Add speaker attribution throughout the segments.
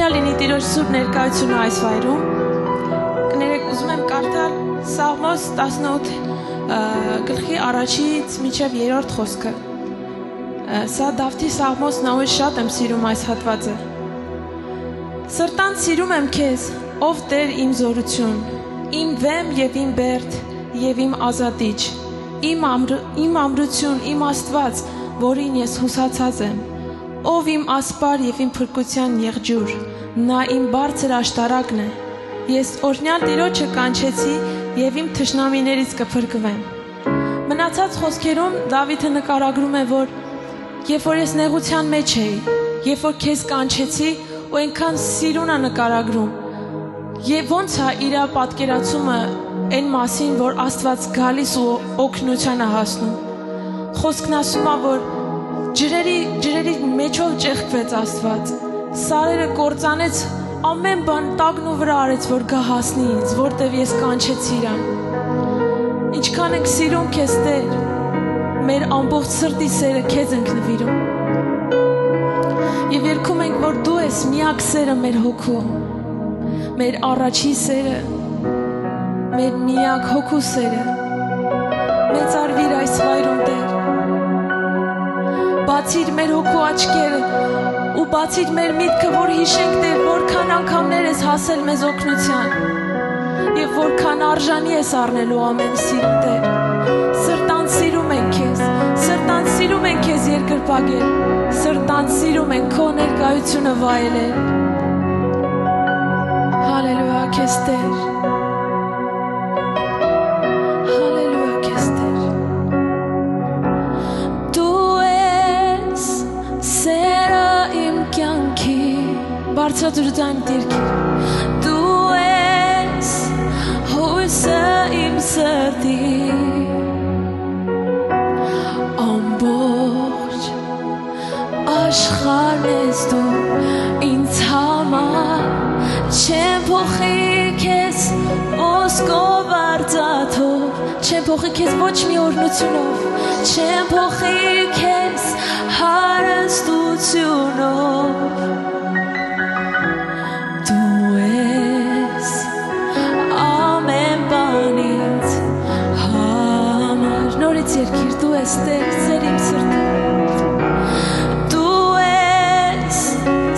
Speaker 1: Օրհնյալ լինի Տիրոջ սուրբ ներկայությունը այս վայրում։ Կներեք, ուզում եմ կարդալ Սաղմոս 18 գլխի առաջից մինչև 3-րդ խոսքը։ Սա Դավթի Սաղմոսն է, ու շատ եմ սիրում այս հատվածը։ Սրտանց սիրում եմ քեզ, ով Տեր իմ զորություն, իմ վեմ եւ իմ բերդ եւ իմ ազատիչ, իմ ամրություն, իմ Աստված, որին ես հուսացած եմ, ով իմ ասպար եւ իմ փրկության եղջյուր, նա իմ բարձր աշտարակն է։ Ես օրհնյալ Տիրոջը կանչեցի եւ իմ թշնամիներից կփրկվեմ։ Մնացած խոսքերում Դավիթը նկարագրում է, որ երբ որ ես նեղության մեջ էի, երբ որ քեզ կանչեցի, ու այնքան սիրուն է նկարագրում։ Եվ ոնց է իր պատկերացումը այն մասին, որ Աստված գալիս ու օգնության է հասնում։ Խոսքն ասում է, որ ջրերի մեջով ճեղքվեց Աստված, սարերը կործանեց, ամեն բան տագն ու վրա արեց, որ գա հասնի ինձ, որտև ես կանչեցի իրան։ Ինչքան ենք սիրում քեզ Տեր, մեր ամբողջ սրտի սերը քեզ ենք նվիրում։ Եվ երգում ենք, որ դու ես միակ սերը մեր հոգու, մեր առաջի սերը, մեր միակ հոգու սերը։ Մեծարվիր այս վայրում Տեր։ Բացիր մեր հոգու աչքերը ու բացիր մեր միտքը, որ հիշենք Տեր, որքան անգամներ ես հասել մեզ օգնության և որքան արժանի ես առնելու ամեն սիրուն Տեր։ Սրտանց սիրում ենք քեզ, սրտանց սիրում ենք քեզ երկրպագել, սրտանց սիրում ենք քո ներկայությունը վայելել։ Հալելույա քեզ Տեր։ Հալելույա քեզ Տեր։ Դու ես սերը իմ կյանքի, բարձրացրության դիրքեր։ Դու ես հույսը իմ սրտի, ամբողջ աշխարհն ես դու ինձ համար, չեմ փոխի քեզ ոսկով արծաթով, չեմ փոխի քեզ ոչ մի օրհնությունով, չեմ փոխի քեզ հարստությունով։ Դու ես ամեն բանից համար, նորից երկիր, դու ես Տեր, սեր իմ սրտի։ Դու ես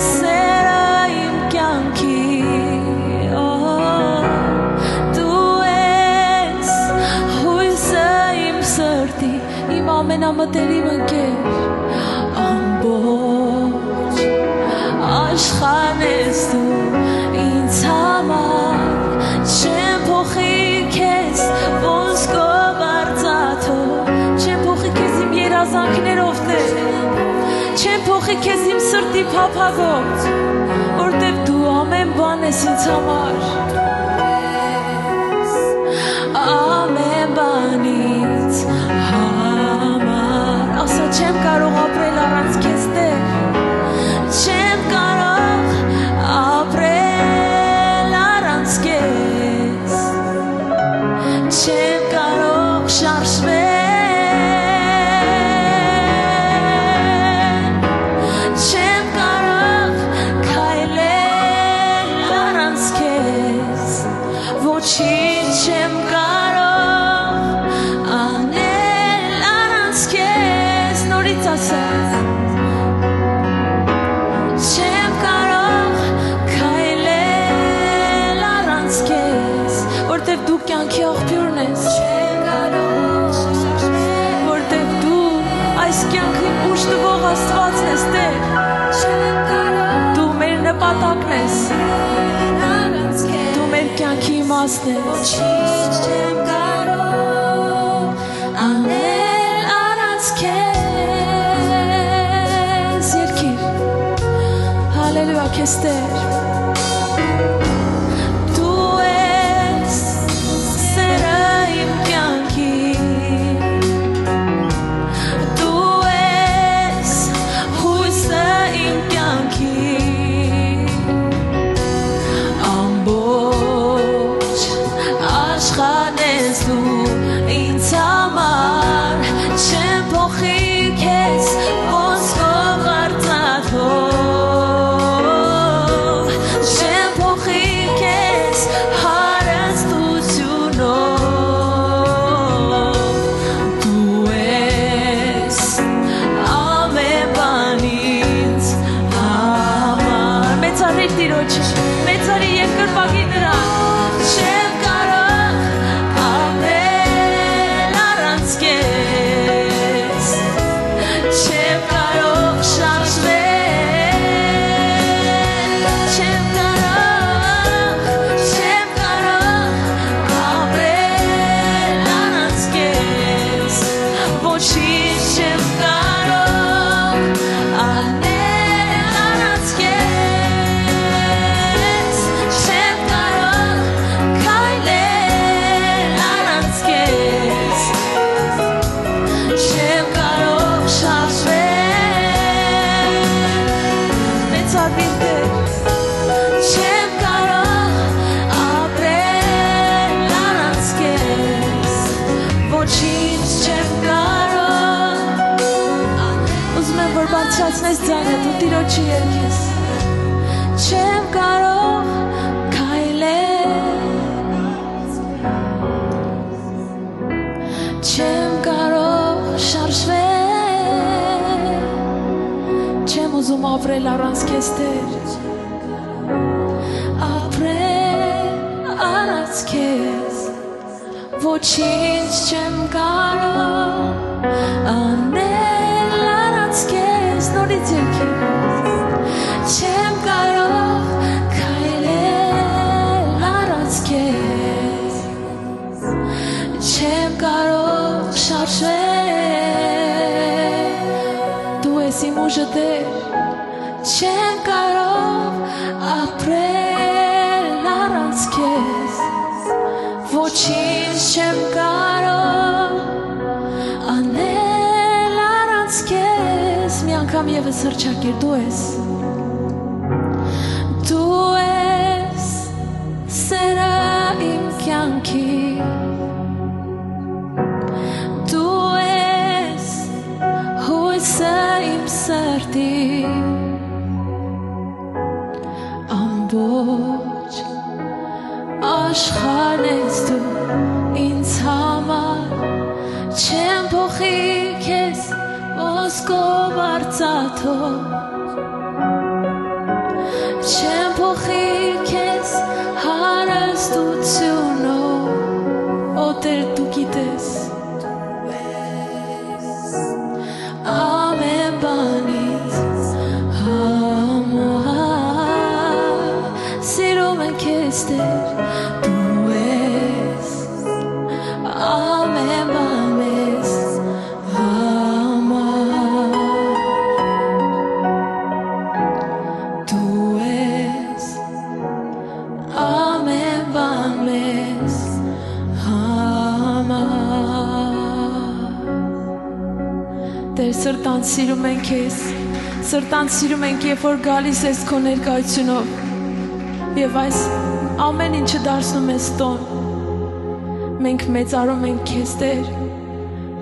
Speaker 1: սերը իմ կյանքի, դու ես հույսը իմ սրտի, իմ ամենամտերիմ ընկեր, ամբողջ աշխարհն ես դու ինձ համար, չեմ փոխի քեզ ոսկով արծաթով, չեմ փոխի քեզ իմ երազանքներով Տեր, չեմ փոխի քեզ իմ սրտի փափագով, որտև դու ամեն բան ես ինձ համար, ամեն բանից համար, ասա չեմ կարող ապրել առանց քեզ Տեր, չեմ կարող ապրել առանց քեզ, չեմ կարող շարժվել, չեմ կարող քայլել առանց քեզ, ոչինչ չեմ կարող անել առանց քեզ, նորից ասա, չեմ կարող քայլել առանց քեզ, որտև դու կյանքի աղբյուրն ես, որտև դու այս կյանքի ուժ տվող Աստվածն ես Տեր, դու մեր նպատակն ես, դու մեր կյանքի իմաստն ես, ոչինչ չեմ կարող անել առանց քեզ, երկիր, հալելույա քեզ Տեր։ Դու ես սերը իմ կյանքի, դու ես հույսը իմ կյանքի, ամբողջ աշխարհն ես դու ինձ համար, չեմ փոխի քեզ ոսկով արծաթով, Տիրոջի երկես Չեմ կարող քայլել Չեմ կարող շարժվել Չեմ ուզում ապրել առանց քեզ Տեր Ապրել առանց քեզ Ոչինչ չեմ կարող անել առանց քեզ Նորից երկես Չեմ կարող քայլել առանց քեզ Չեմ կարող շարժվել Դու ես իմ ուժը Տեր Չեմ կարող ապրել առանց քեզ Ոչինչ չեմ կարող անել առանց քեզ Մի անգամ ևս հռչակիր դու ես սերը իմ կյանքի Դու ես հույսը իմ սրտի Ամբողջ աշխարհն ես դու ինձ համար Չեմ փոխի քեզ ոսկով արծաթով Չեմ փոխի քեզ հարստությունով Օ Տեր դու գիտես ամեն բանից համար Սիրում եմ քեզ Տեր դու ես ամեն բանից Տեր սրտան սիրում ենք քեզ Սրտան սիրում ենք երբ որ գալիս ես քո ներկայությունով Եվ այս ամեն ինչը դարձնում ես տոն Մենք մեծարում ենք քեզ Տեր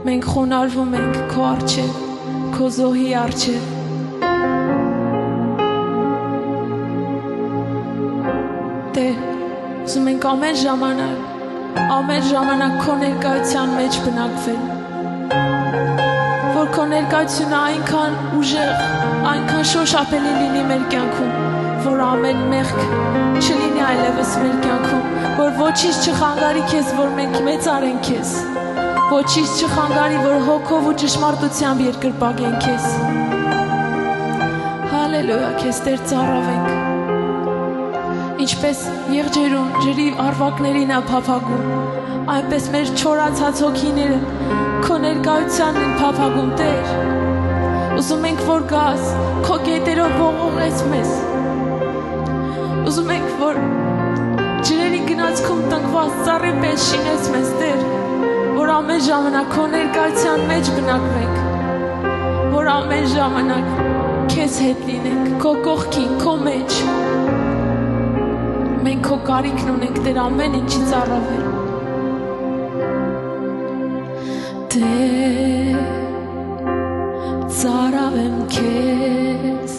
Speaker 1: Մենք խոնարհվում ենք քո առջև Քո զոհի առջև Տեր ուզում ենք ամեն ժամանակ քո ներկայության մեջ բնակվել Որ քո ներկայությունը այնքան ուժեղ, այնքան շոշափելի լինի մեր կյանքում, որ ամեն մեղք չլինի այլևս մեր կյանքում, որ ոչինչ չխանգարի քեզ, որ մենք մեծարենք քեզ, ոչինչ չխանգարի, որ հոգով ու ճշմարտությամբ երկրպագենք քեզ։ Հալելույա, քեզ Տեր ծառայենք։ Ինչպես եղջերուն ջրի արվակներին է փափագում, այնպես մեր չորացած հոգիները քո ներկայության են փափագում Տեր Ուզում ենք որ գաս քո գետերով ողողես մեզ Ուզում ենք որ ջրերի գնացքում տնկված ծառի պես շինես մեզ Տեր Որ ամեն ժամանակ քո ներկայության մեջ բնակվենք Որ ամեն ժամանակ քեզ հետ լինենք քո կողքին, քո մեջ Մենք քո կարիքն ունենք Տեր ամեն ինչի ծառայել Տեր, ծառայեմ քեզ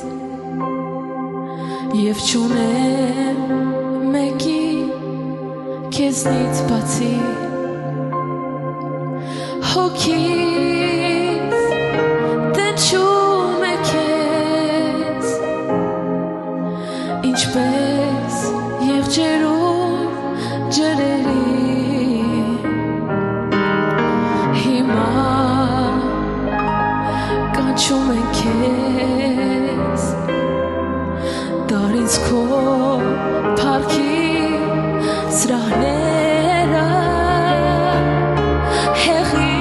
Speaker 1: Եվ չունեմ մեկի քեզնից բացի Հոգիս տենչում է քեզ Ինչպես եղջերուն ջրերի Կանչում են քեզ Դար ինձ քո փառքի սրահները Հեղի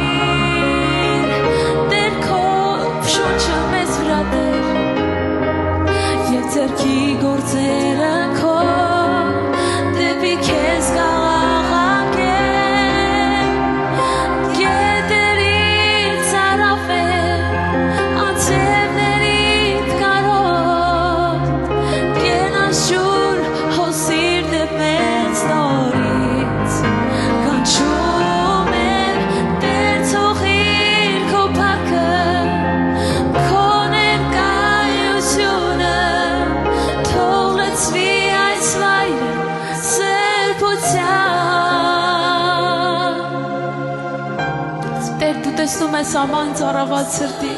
Speaker 1: տեսնում ես աման ծառաված սրտի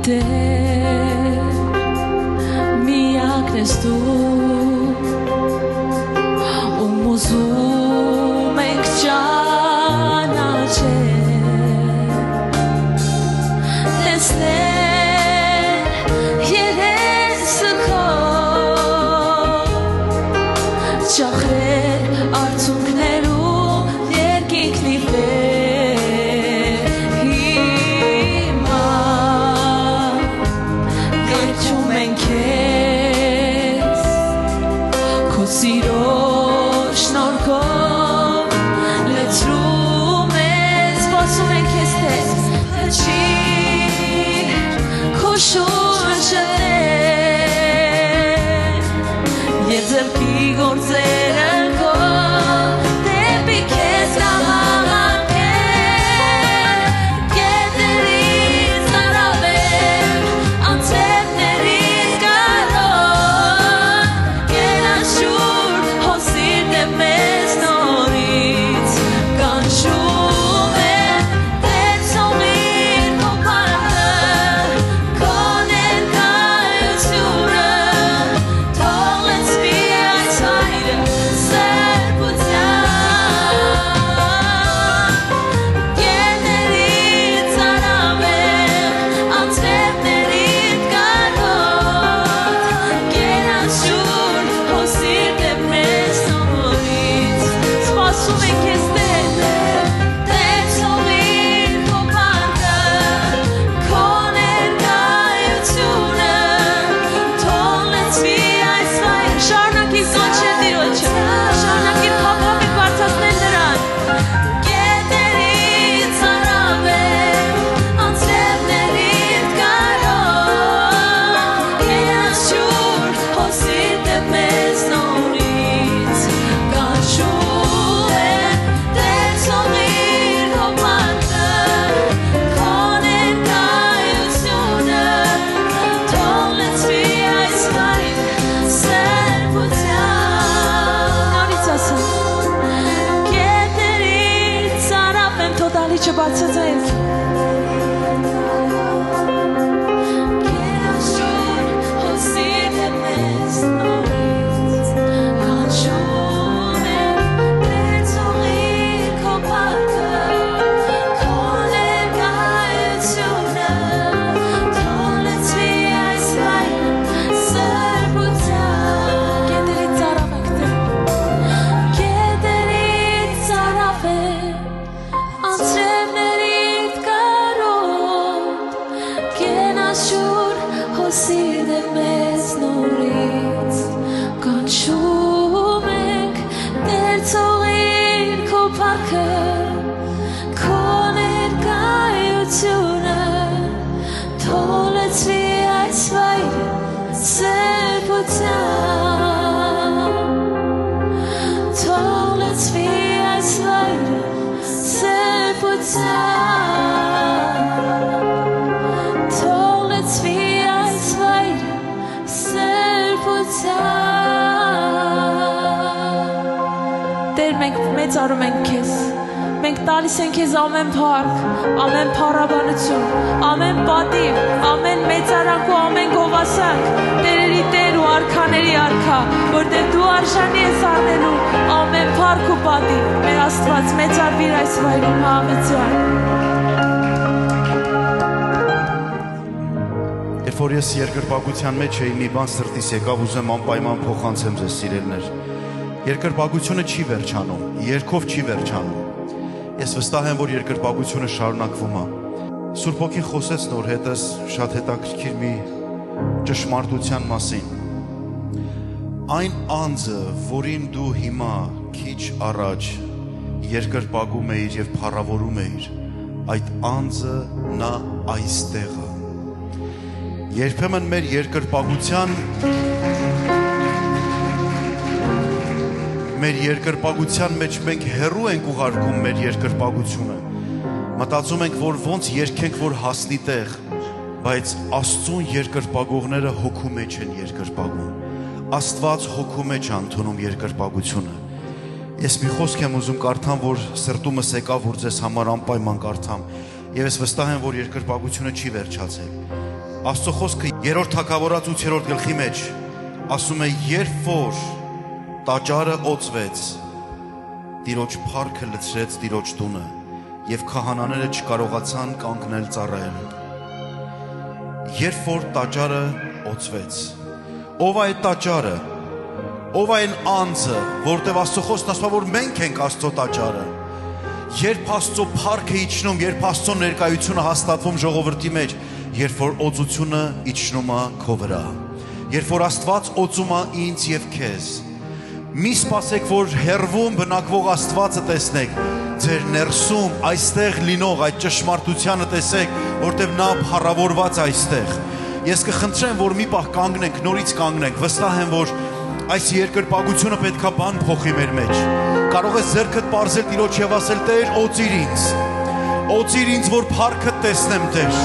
Speaker 1: Տեր միակն ես դու ում ուզում ենք ճանաչել տեսնել երեսը քո ճախրել արցունքներու երկինքնի վեր հիմա գերչում ենք քեզ քո սիրո շնորհքով լցրում ես սպասում ենք քեզ Տեր հնչիր քո շունչը Եվ ձեռքի գործերը քո դեպի քեզ կհաղանքեն Գետերից արավեր անցերքներից կարոտ Գերաշուր հոսիր դե մեզ նորից կանչում է Տեր ցողիր քո փառքը քո ներկայությունը թող լցվի այս հայրը սրբությամբ Գետերից արավեր անցերքներից կարոտ Գերաշուր հոսիր դե մեզ նորից Սպասում ենք քեզ Տեր Տեր ցողիր քո փառքը քո ներկայությունը թող լցվի այս հայրը Շարունակի կանչել Տիրոջը Շարունակի փափափի բարձրացնել նրան Գետերից արավեր անցերքներից կարոտ Գերաշուր հոսիր դե մեզ նորից կանչում է Տեր ցողիր քո փառքը քո ներկայությունը թող լցվի այս հայրը սրբությամբ Նորից ասեմ Գետերից արավեմ թող դալիճը բացաձայեք Գերաշուր հոսիր դե մեզ նորից կանչում է Տեր ցողիր քո փառքը քո ներկայությունը թող լցվի այս հայրը սրբությամբ Գետերից արավեք Տեր Գետերից արավեք անցրևներից կարոտ Գենաշուր հոսիր դե մեզ նորից կանչում ենք Տեր ցողիր քո փառքը քո ներկայությունը թող լցվի այս վայրը սրբությամբ թող լցվի այս վայրը սրբությամբ թող լցվի այս վայրը սրբությամբ Տեր մենք մեծարում ենք քեզ Մենք տալիս ենք քեզ ամեն փառք, ամեն փառաբանություն, ամեն պատիվ, ամեն մեծարանք ու ամեն գովասանք Տերերի Տեր ու արքաների արքա որտեղ դու արժանի ես առնելու ամեն փառք ու պատիվ Մեր Աստված մեծարվիր այս վայրում հավիտյան
Speaker 2: Երբ որ ես երկրպագության մեջ էի մի բան սրտիս եկավ ուզեմ անպայման փոխանցեմ ձեզ սիրելներ Երկրպագությունը չի վերջանում, երգով չի վերջանում Ես վստահ եմ, որ երկրպագությունը շարունակվում է Սուրբ Հոգին խոսեց նոր հետս շատ հետաքրքիր մի ճշմարտության մասին Այն անձը, որին դու հիմա քիչ առաջ երկրպագում էիր եւ փառավորում էիր Այդ անձը նա այստեղ է Երբեմն մեր երկրպագության մեջ մենք հեռու ենք ուղարկում մեր երկրպագությունը Մտածում ենք, որ ոնց երգենք, որ հասնի տեղ Բայց Աստծուն երկրպագողները հոգու մեջ են երկրպագում Աստված հոգու մեջ է ընդունում երկրպագությունը Ես մի խոսք եմ ուզում կարդամ, որ սրտումս եկավ, որ ձեզ համար անպայման կարդամ, եւ ես վստահ եմ, որ երկրպագությունը չի վերջացել։ Աստծո խոսքը 3-րդ Թագավորաց 8-րդ գլխի մեջ ասում է, երբ որ տաճարը օծվեց, Տիրոջ փառքը լցրեց Տիրոջ տունը, եւ քահանաները չկարողացան կանգնել ծառայելու։ Երբ որ տաճարը օծվեց, ով է այդ տաճարը, ով է այն անձը, որտեղ Աստծո խոսքն ասում է, որ մենք ենք Աստծո տաճարը։ Երբ Աստծո փառքը իջնում, երբ Աստծո ներկայությունը հաստատվում ժողովրդի մեջ, երբ որ օծությունը իջնում է քո վրա, երբ որ Աստված օծում է ինձ եւ քեզ, մի սպասեք, որ հեռվում բնակվող Աստվածը տեսնեք, ձեր ներսում այստեղ լինող այդ ճշմարտությանը տեսեք, որտեղ նա փառավորված է այստեղ։ Ես կխնդրեմ, որ մի պահ կանգնենք, նորից կանգնենք, վստահ եմ, որ այս երկրպագությունը պետք է բան փոխի մեր մեջ։ Կարող ես ձեռքդ պարզել Տիրոջ եւ ասել, Տեր, օծիր ինձ, որ փառքը տեսնեմ, Տեր,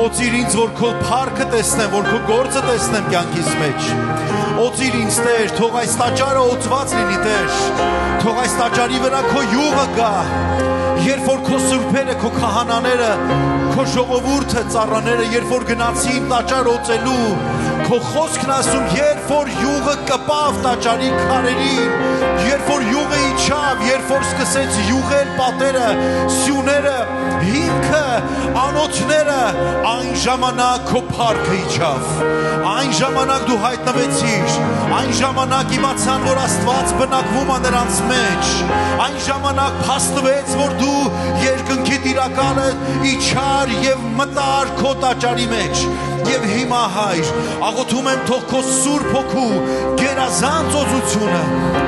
Speaker 2: օծիր ինձ, որ քո փառքը տեսնեմ, որ քո գործը տեսնեմ կյանքիս մեջ, օծիր ինձ, Տեր, թող այս տաճարը օծված լինի, Տեր, թող այս տաճարի վրա քո յուղը գա, երբ որ քո սուրբերը, քո քահանաները, քո ժողովուրդը, ծառաները, երբ որ գնացին տաճար օծելու, քո խոսքն ասում, երբ որ յուղը կպավ տաճարի քարերին, երբ որ յուղը իջավ, երբ որ սկսեց յուղել պատերը, սյուները, հիմքը, անոթները, այն ժամանակ քո փառքը իջավ, այն ժամանակ դու հայտնվեցիր, այն ժամանակ իմացան, որ Աստված բնակվում է նրանց մեջ, այն ժամանակ փաստվեց, որ դու երկնքի տիրակալը իջար եւ մտար քո տաճարի մեջ, եւ հիմա Հայր, աղոթում եմ թող քո Սուրբ Հոգու գերազանց օծությունը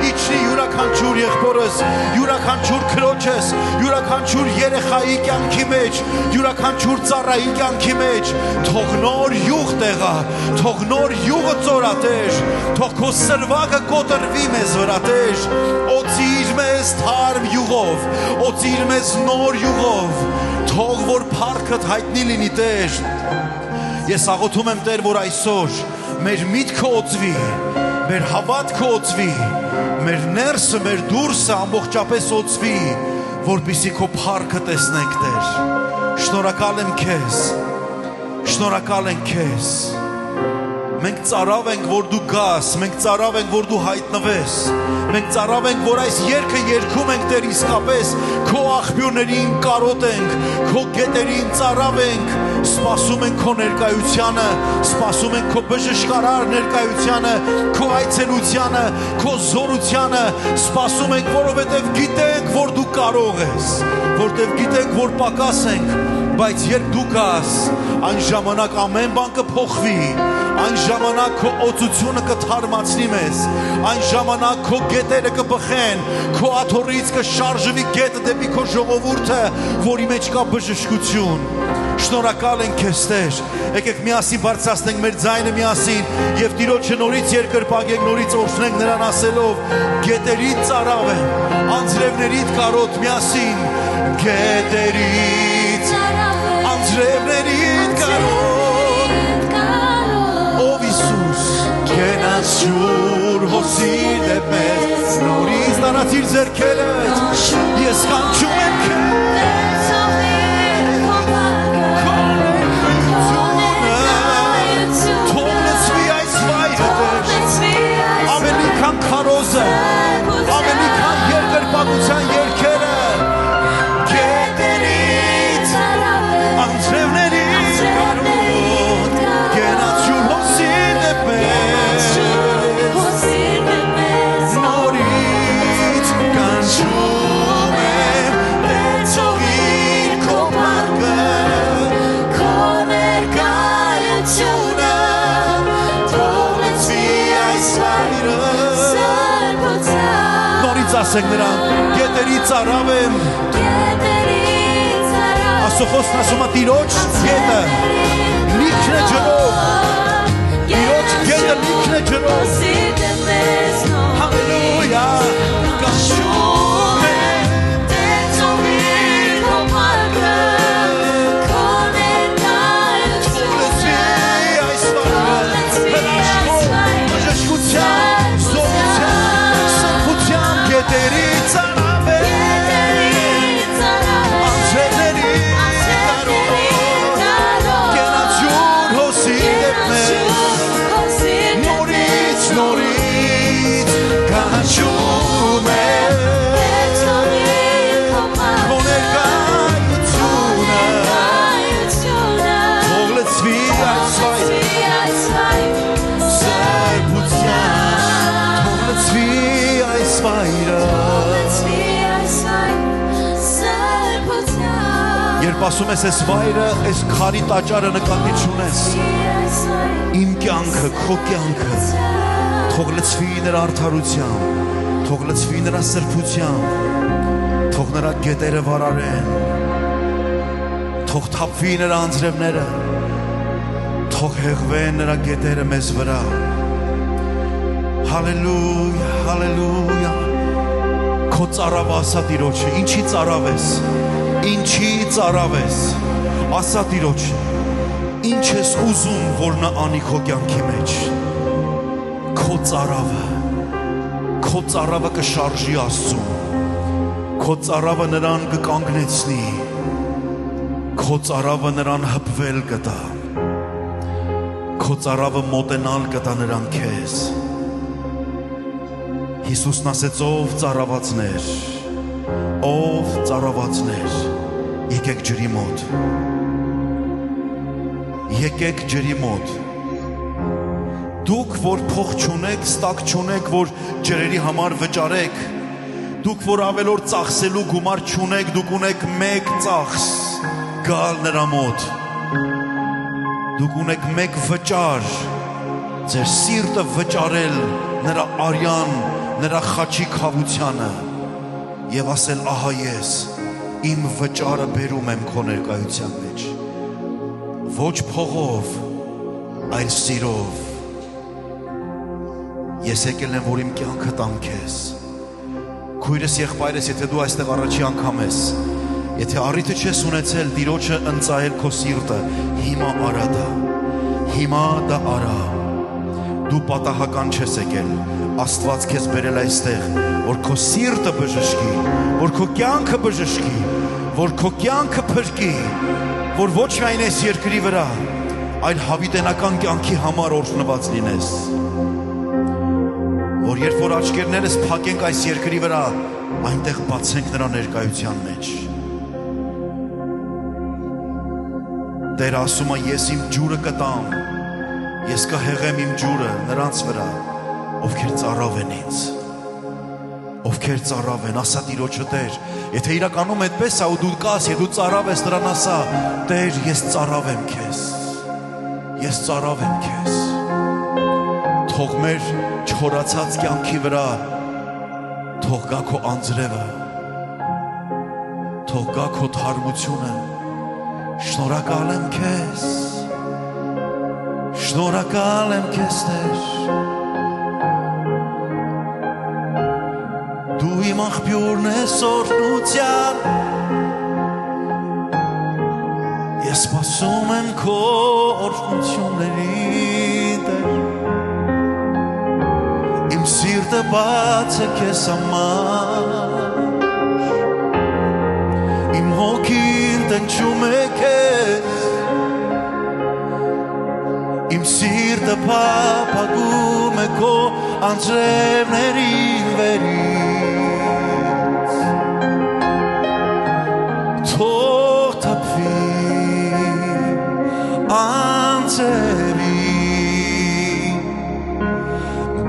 Speaker 2: իջնի յուրաքանչյուր եղբորս, յուրաքանչյուր քրոջս, յուրաքանչյուր երեխայի կյանքի մեջ, յուրաքանչյուր ծառայի կյանքի մեջ, թող նոր յուղ տեղա, թող նոր յուղը ծորատեր, թող քո սրվակը կոտրվի մեզ վրա, Տեր, օծիր մեզ թարմ յուղով, օծիր մեզ նոր յուղով, թող որ փառքդ հայտնի լինի, Տեր։ Ես աղոթում եմ, Տեր, որ այսօր մեր միտքը օծվի, մեր հավատքը օծվի, մեր ներսը, մեր դուրսը ամբողջապես օծվի, որպեսզի քո փառքը տեսնենք, Տեր։ Շնորհակալ եմ քեզ, շնորհակալ ենք քեզ։ Մենք ծարավ ենք, որ դու գաս, մենք ծարավ ենք, որ դու հայտնվես, մենք ծարավ ենք, որ այս երգը երգում ենք, Տեր, իսկապես քո աղբյուրներին կարոտ ենք, քո գետերին ծարավ ենք, սպասում ենք քո ներկայությանը, սպասում ենք քո բժշկարար ներկայությանը, քո այցելությանը, քո զորությանը, սպասում ենք, որովհետև գիտենք, որ դու կարող ես, որտեղ գիտենք, որ պակաս ենք, բայց երբ դու գաս, այն ժամանակ ամեն բան կփոխվի, այն ժամանակ քո օծությունը կթարմացնի մեզ, այն ժամանակ քո գետերը կբխեն, քո աթոռից կշարժվի գետը դեպի քո ժողովուրդը, որի մեջ կա բժշկություն։ Շնորհակալ ենք քեզ, Տեր։ Եկեք միասին բարձրացնենք մեր ձայնը միասին եւ Տիրոջը նորից երկրպագենք, նորից օրհնենք նրան ասելով. գետերից ծարավ եմ, անձրևներից կարոտ միասին, գետերից անձրևներից կարոտ, ով Իսուս, կենացուր հոսիր դեպ մեզ, նորից տարածիր ձեռքերդ, ես կանչում եմ քեզ, թող լցվի այս վայրը, Տեր, ավելի քան քարոզը, ավելի քան երկրպագության երգերը, գետերից անձրևներից կարոտ, կենացուր հոսիր դեպ մեզ, նորից կանչում եմ, տեսողիր քո փառքը, քո ներկայությունը, թող լցվի այս վայրը, նորից ասենք նրան, գետերից ծարավ եմ, Աստծո խոսքն ասում է Տիրոջ գետը լիքն է ջրով, Տիրոջ գետը լիքն է ջրով, հալելույա, կանչում եմ, տեսողիր քո փառքը, քո ներկայությունը, այս վայրը, հրաշքով, բժշկության, զորության, սրբության գետերից ճանաչում է քո ներկայությունը թող լցվի այս վայրը սրբության թող լցվի այս վայրը երբ ասում ես այս վայրը այս քարի տաճարը նկատի չունես իմ կյանքը քո կյանքը թող լցվի նրա արդարությամբ թող լցվի նրա սրբությամբ թող նրա գետերը վարարեն թող թափվի նրա անձրևները թող հեղվեն նրա գետերը մեզ վրա հալելույա հալելույա քո ծառավ ասա Տիրոջը ինչի ծառավ ես ինչի ծառավ ես ասա Տիրոջը ինչ ես ուզում որ նա անի քո կյանքի մեջ քո ծառավը կշարժի Աստծուն քո ծառավը նրան կկանգնեցնի քո ծառավը նրան հպվել կտա քո ծառավը մոտենալ կտա նրան քեզ Հիսուսն ասեց ով ծառավացներ եկեք ջրի մոտ եկեք ջրի մոտ դուք որ փող չունեք ստակ չունեք որ ջրերի համար վճարեք դուք որ ավելորդ ծախսելու գումար չունեք դուք ունեք մեկ ծախս գալ նրա մոտ դուք ունեք մեկ վճար ձեր սիրտը վճարել նրա արյան նրա խաչի խավությանը եւ ասել ահա ես իմ վճարը բերում եմ քո ներկայության մեջ ոչ փողով այլ սիրով ես եկել եմ որ իմ կյանքը տամ քեզ քույրս եղբայրս եթե դու այստեղ առաջի անգամ ես եթե առիթը չես ունեցել Տիրոջը ընծայել քո սիրտը հիմա արա դա հիմա դա արա դու պատահական չես եկել Աստված քեզ բերել այստեղ որ քո սիրտը բժշկի որ քո կյանքը բժշկի որ քո կյանքը փրկի որ ոչ միայն այս երկրի վրա այլ հավիտենական կյանքի համար օրհնված լինես որ երբ որ աչքերներս փակենք այս երկրի վրա այնտեղ բացենք նրա ներկայության մեջ Տերը ասում է ես իմ ջուրը կտամ ես կհեղեմ իմ ջուրը նրանց վրա ովքեր ծառավ են ինձ ովքեր ծառավ են ասա Տիրոջը Տեր եթե իրականում այդպես է ու դու կաս եթե դու ծառավ ես նրան ասա Տեր ես ծառավ եմ քեզ թող մեր չորացած կյանքի վրա թող գա քո անձրևը թող գա քո թարմությունը շնորհակալ եմ քեզ Տեր դու իմ աղբյուրն ես օրհնության ես սպասում եմ քո օրհնություններին Տեր իմ սիրտը բաց է քեզ համար իմ հոգին տնչում է քեզ իմ սիրտը փափագում է քո անձրևներին վերից թող թափվի անձրևին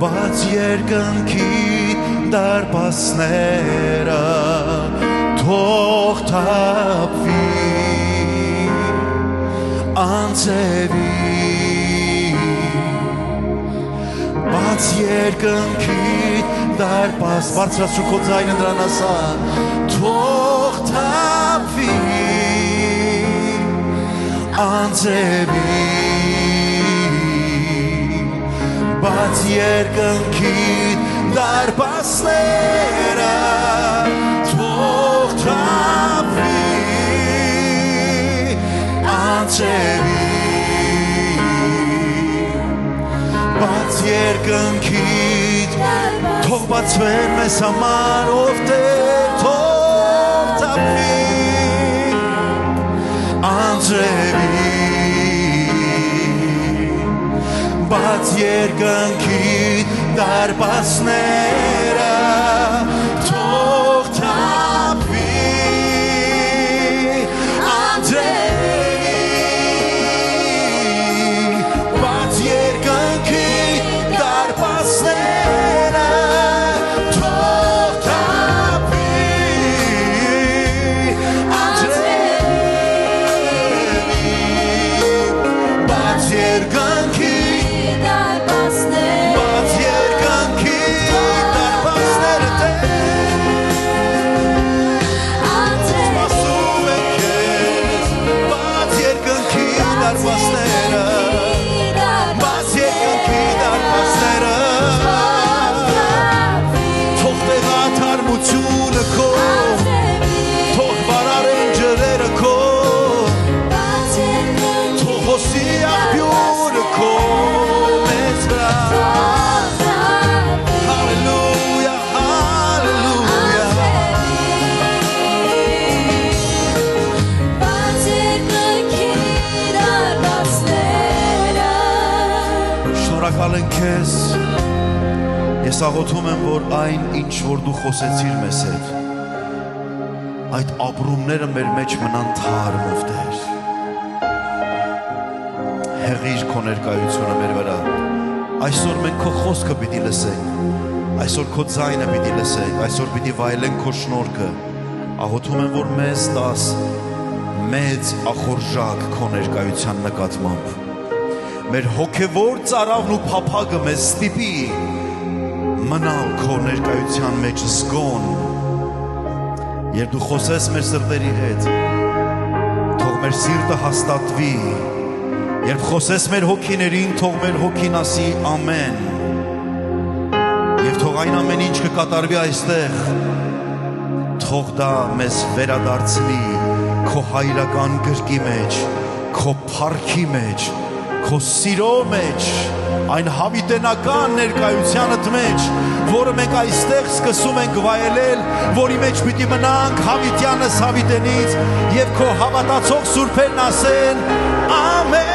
Speaker 2: բաց երկնքի դարպասները թող թափվի անձրևին բաց երկնքի դարպաս բարձրացրու քո ձայնը նրան ասա թող թափվի անձրևին բաց երկնքի դարպասները թող թափվի անձրևին բաց երկնքիդ թող բացվեն մեզ համար ով Տեր թող թափվի անձրևին բաց երկնքիդ դարպասները Ես աղոթում եմ, որ այն, ինչ որ դու խոսեցիր մեզ հետ, այդ ապրումները մեր մեջ մնան թարմ, ով Տեր։ Հեղիր քո ներկայությունը մեր վրա։ Այսօր մենք քո խոսքը պիտի լսենք, այսօր քո ձայնը պիտի լսենք, այսօր պիտի վայելենք քո շնորհքը։ Աղոթում եմ, որ մեզ տաս մեծ ախորժակ քո ներկայության նկատմամբ։ Մեր հոգևոր ծարավն ու փափագը մեզ ստիպի մնալ քո ներկայության մեջ զգոն։ Երբ դու խոսես մեր սրտերի հետ, թող մեր սիրտը հաստատվի։ Երբ խոսես մեր հոգիներին, թող մեր հոգին ասի ամեն։ Եվ թող այն ամեն ինչ կկատարվի այստեղ, թող դա մեզ վերադարձնի քո հայրական գրկի մեջ, քո փառքի մեջ, քո սիրո մեջ, այն հավիտենական ներկայությանդ մեջ, որը մենք այստեղ սկսում ենք վայելել, որի մեջ պիտի մնանք հավիտյանս հավիտենից եւ քո հավատացող սուրբերն ասեն ամեն։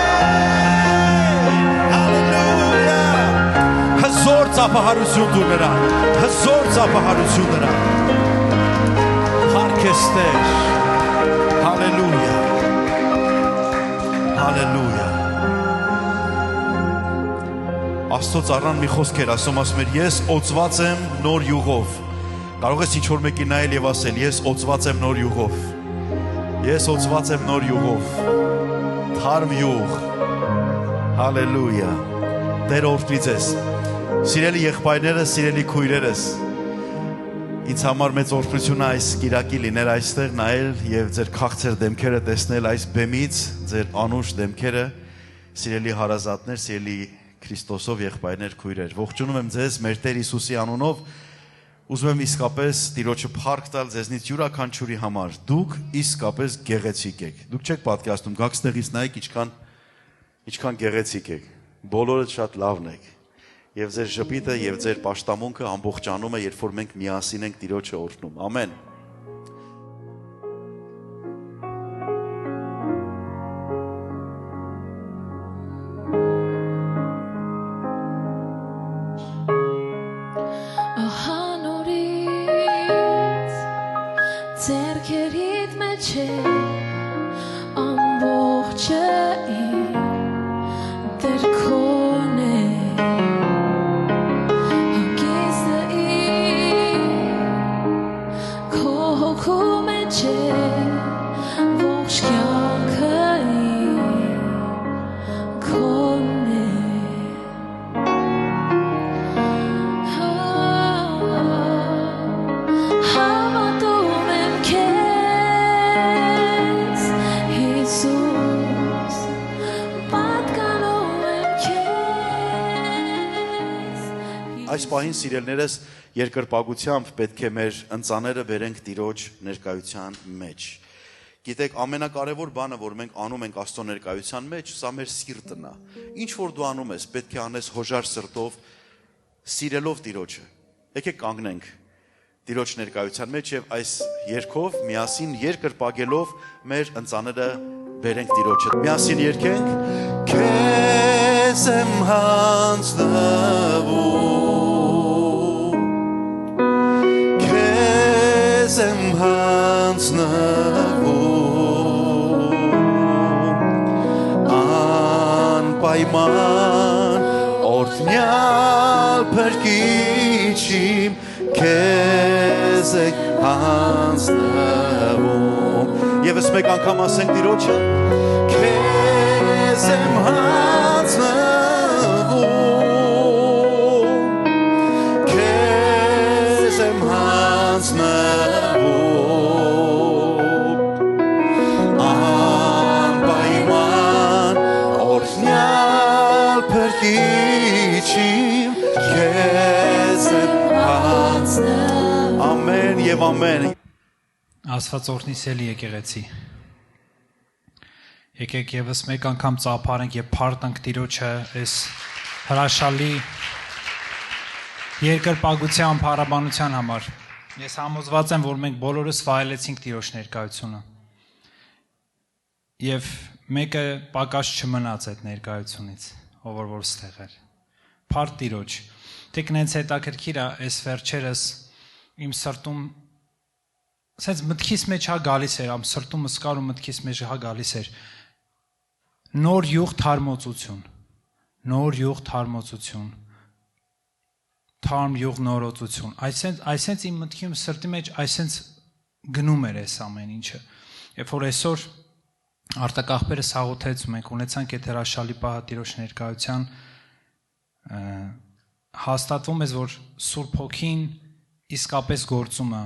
Speaker 2: Հալելույա։ Հզոր ծափահարություն դու նրան, հզոր ծափահարություն նրան։ Փառք ես Տեր։ Հալելույա։ Հալելույա։ Աստծո ծառան մի խոսք էր ասում, ասում էր ես օծված եմ նոր յուղով։ Կարող ես ինչ-որ մեկի նայել եւ ասել ես օծված եմ նոր յուղով։ Ես օծված եմ նոր յուղով։ Թարմ յուղ։ Հալելույա։ Տեր օրհնի ձեզ։ Սիրելի եղբայրներս, սիրելի քույրերս, ինձ համար մեծ օրհնություն է այս կիրակի լինել այստեղ, նայել եւ ձեր քաղցր դեմքերը տեսնել այս բեմից, ձեր անուշ դեմքերը, սիրելի հարազատներ, սիրելի Քրիստոսով եղբայրներ, քույրեր, ողջունում եմ ձեզ մեր Տեր Հիսուսի անունով, ուզում եմ իսկապես Տիրոջը փառք տալ ձեզնից յուրաքանչյուրի համար, դուք իսկապես գեղեցիկ եք, դուք չեք պատկերացնում, գաքստեղից նայեք ինչքան գեղեցիկ եք, բոլորդ շատ լավն եք, եւ ձեր ժպիտը եւ ձեր պաշտամունքը ամբողջանում է, երբ որ մենք միասին ենք Տիրոջը օրհնում, ամեն։ Այս պահին սիրելներս երկրպագությամբ պետք է մեր ընծաները բերենք Տիրոջ ներկայության մեջ։ Գիտեք, ամենակարևոր բանը, որ մենք անում ենք Աստծո ներկայության մեջ, սա մեր սիրտն է։ Ինչ որ դու անում ես, պետք է անես հոժար սրտով, սիրելով Տիրոջը։ Եկեք կանգնենք Տիրոջ ներկայության մեջ եւ այս երգով միասին երկրպագելով մեր ընծաները բերենք Տիրոջը։ Միասին երգենք. Քեզ եմ հանձնվում, քեզ եմ հանձնվում, անպայման օրհնյալ փրկիչ իմ, քեզ եմ հանձնվում։ Եվս մեկ անգամ ասենք Տիրոջը. քեզ եմ հանձնվում, քեզ եմ հանձնվում, անպայման օրհնյալ փրկիչ իմ, քեզ եմ հանձնվում։ Ամեն եւ ամեն։
Speaker 3: Աստված օրհնի սելի եկեղեցի։ Եկեք եւս մեկ անգամ ծափարենք եւ փառտանք Տիրոջը այս հրաշալի երկրպագության փառաբանության համար։ Ես համոզված եմ, որ մենք բոլորս վայելեցինք Տիրոջ ներկայությունը։ Եվ մեկը պակաս չմնաց այդ ներկայությունից, ով որ ստեղ էր։ Փառք Տիրոջ։ Թե կնենց հետաքրքիր է այս վերջերս իմ սրտում sense մտքիս մեջ հա գալիս էր, ամ սրտումս կար ու մտքիս մեջ հա գալիս էր նոր յուղ թարմոցություն, թարմ յուղ նորոցություն, այսենց իմ մտքիում սրտի մեջ այսենց գնում էր այս ամեն ինչը, երբ որ այսօր արտակախբերը սաղոթեց ու մենք ունեցանք այդ հրաշալի պահը Տիրոջ ներկայության, հաստատվում է, որ Սուրբ Հոգին իսկապես գործում է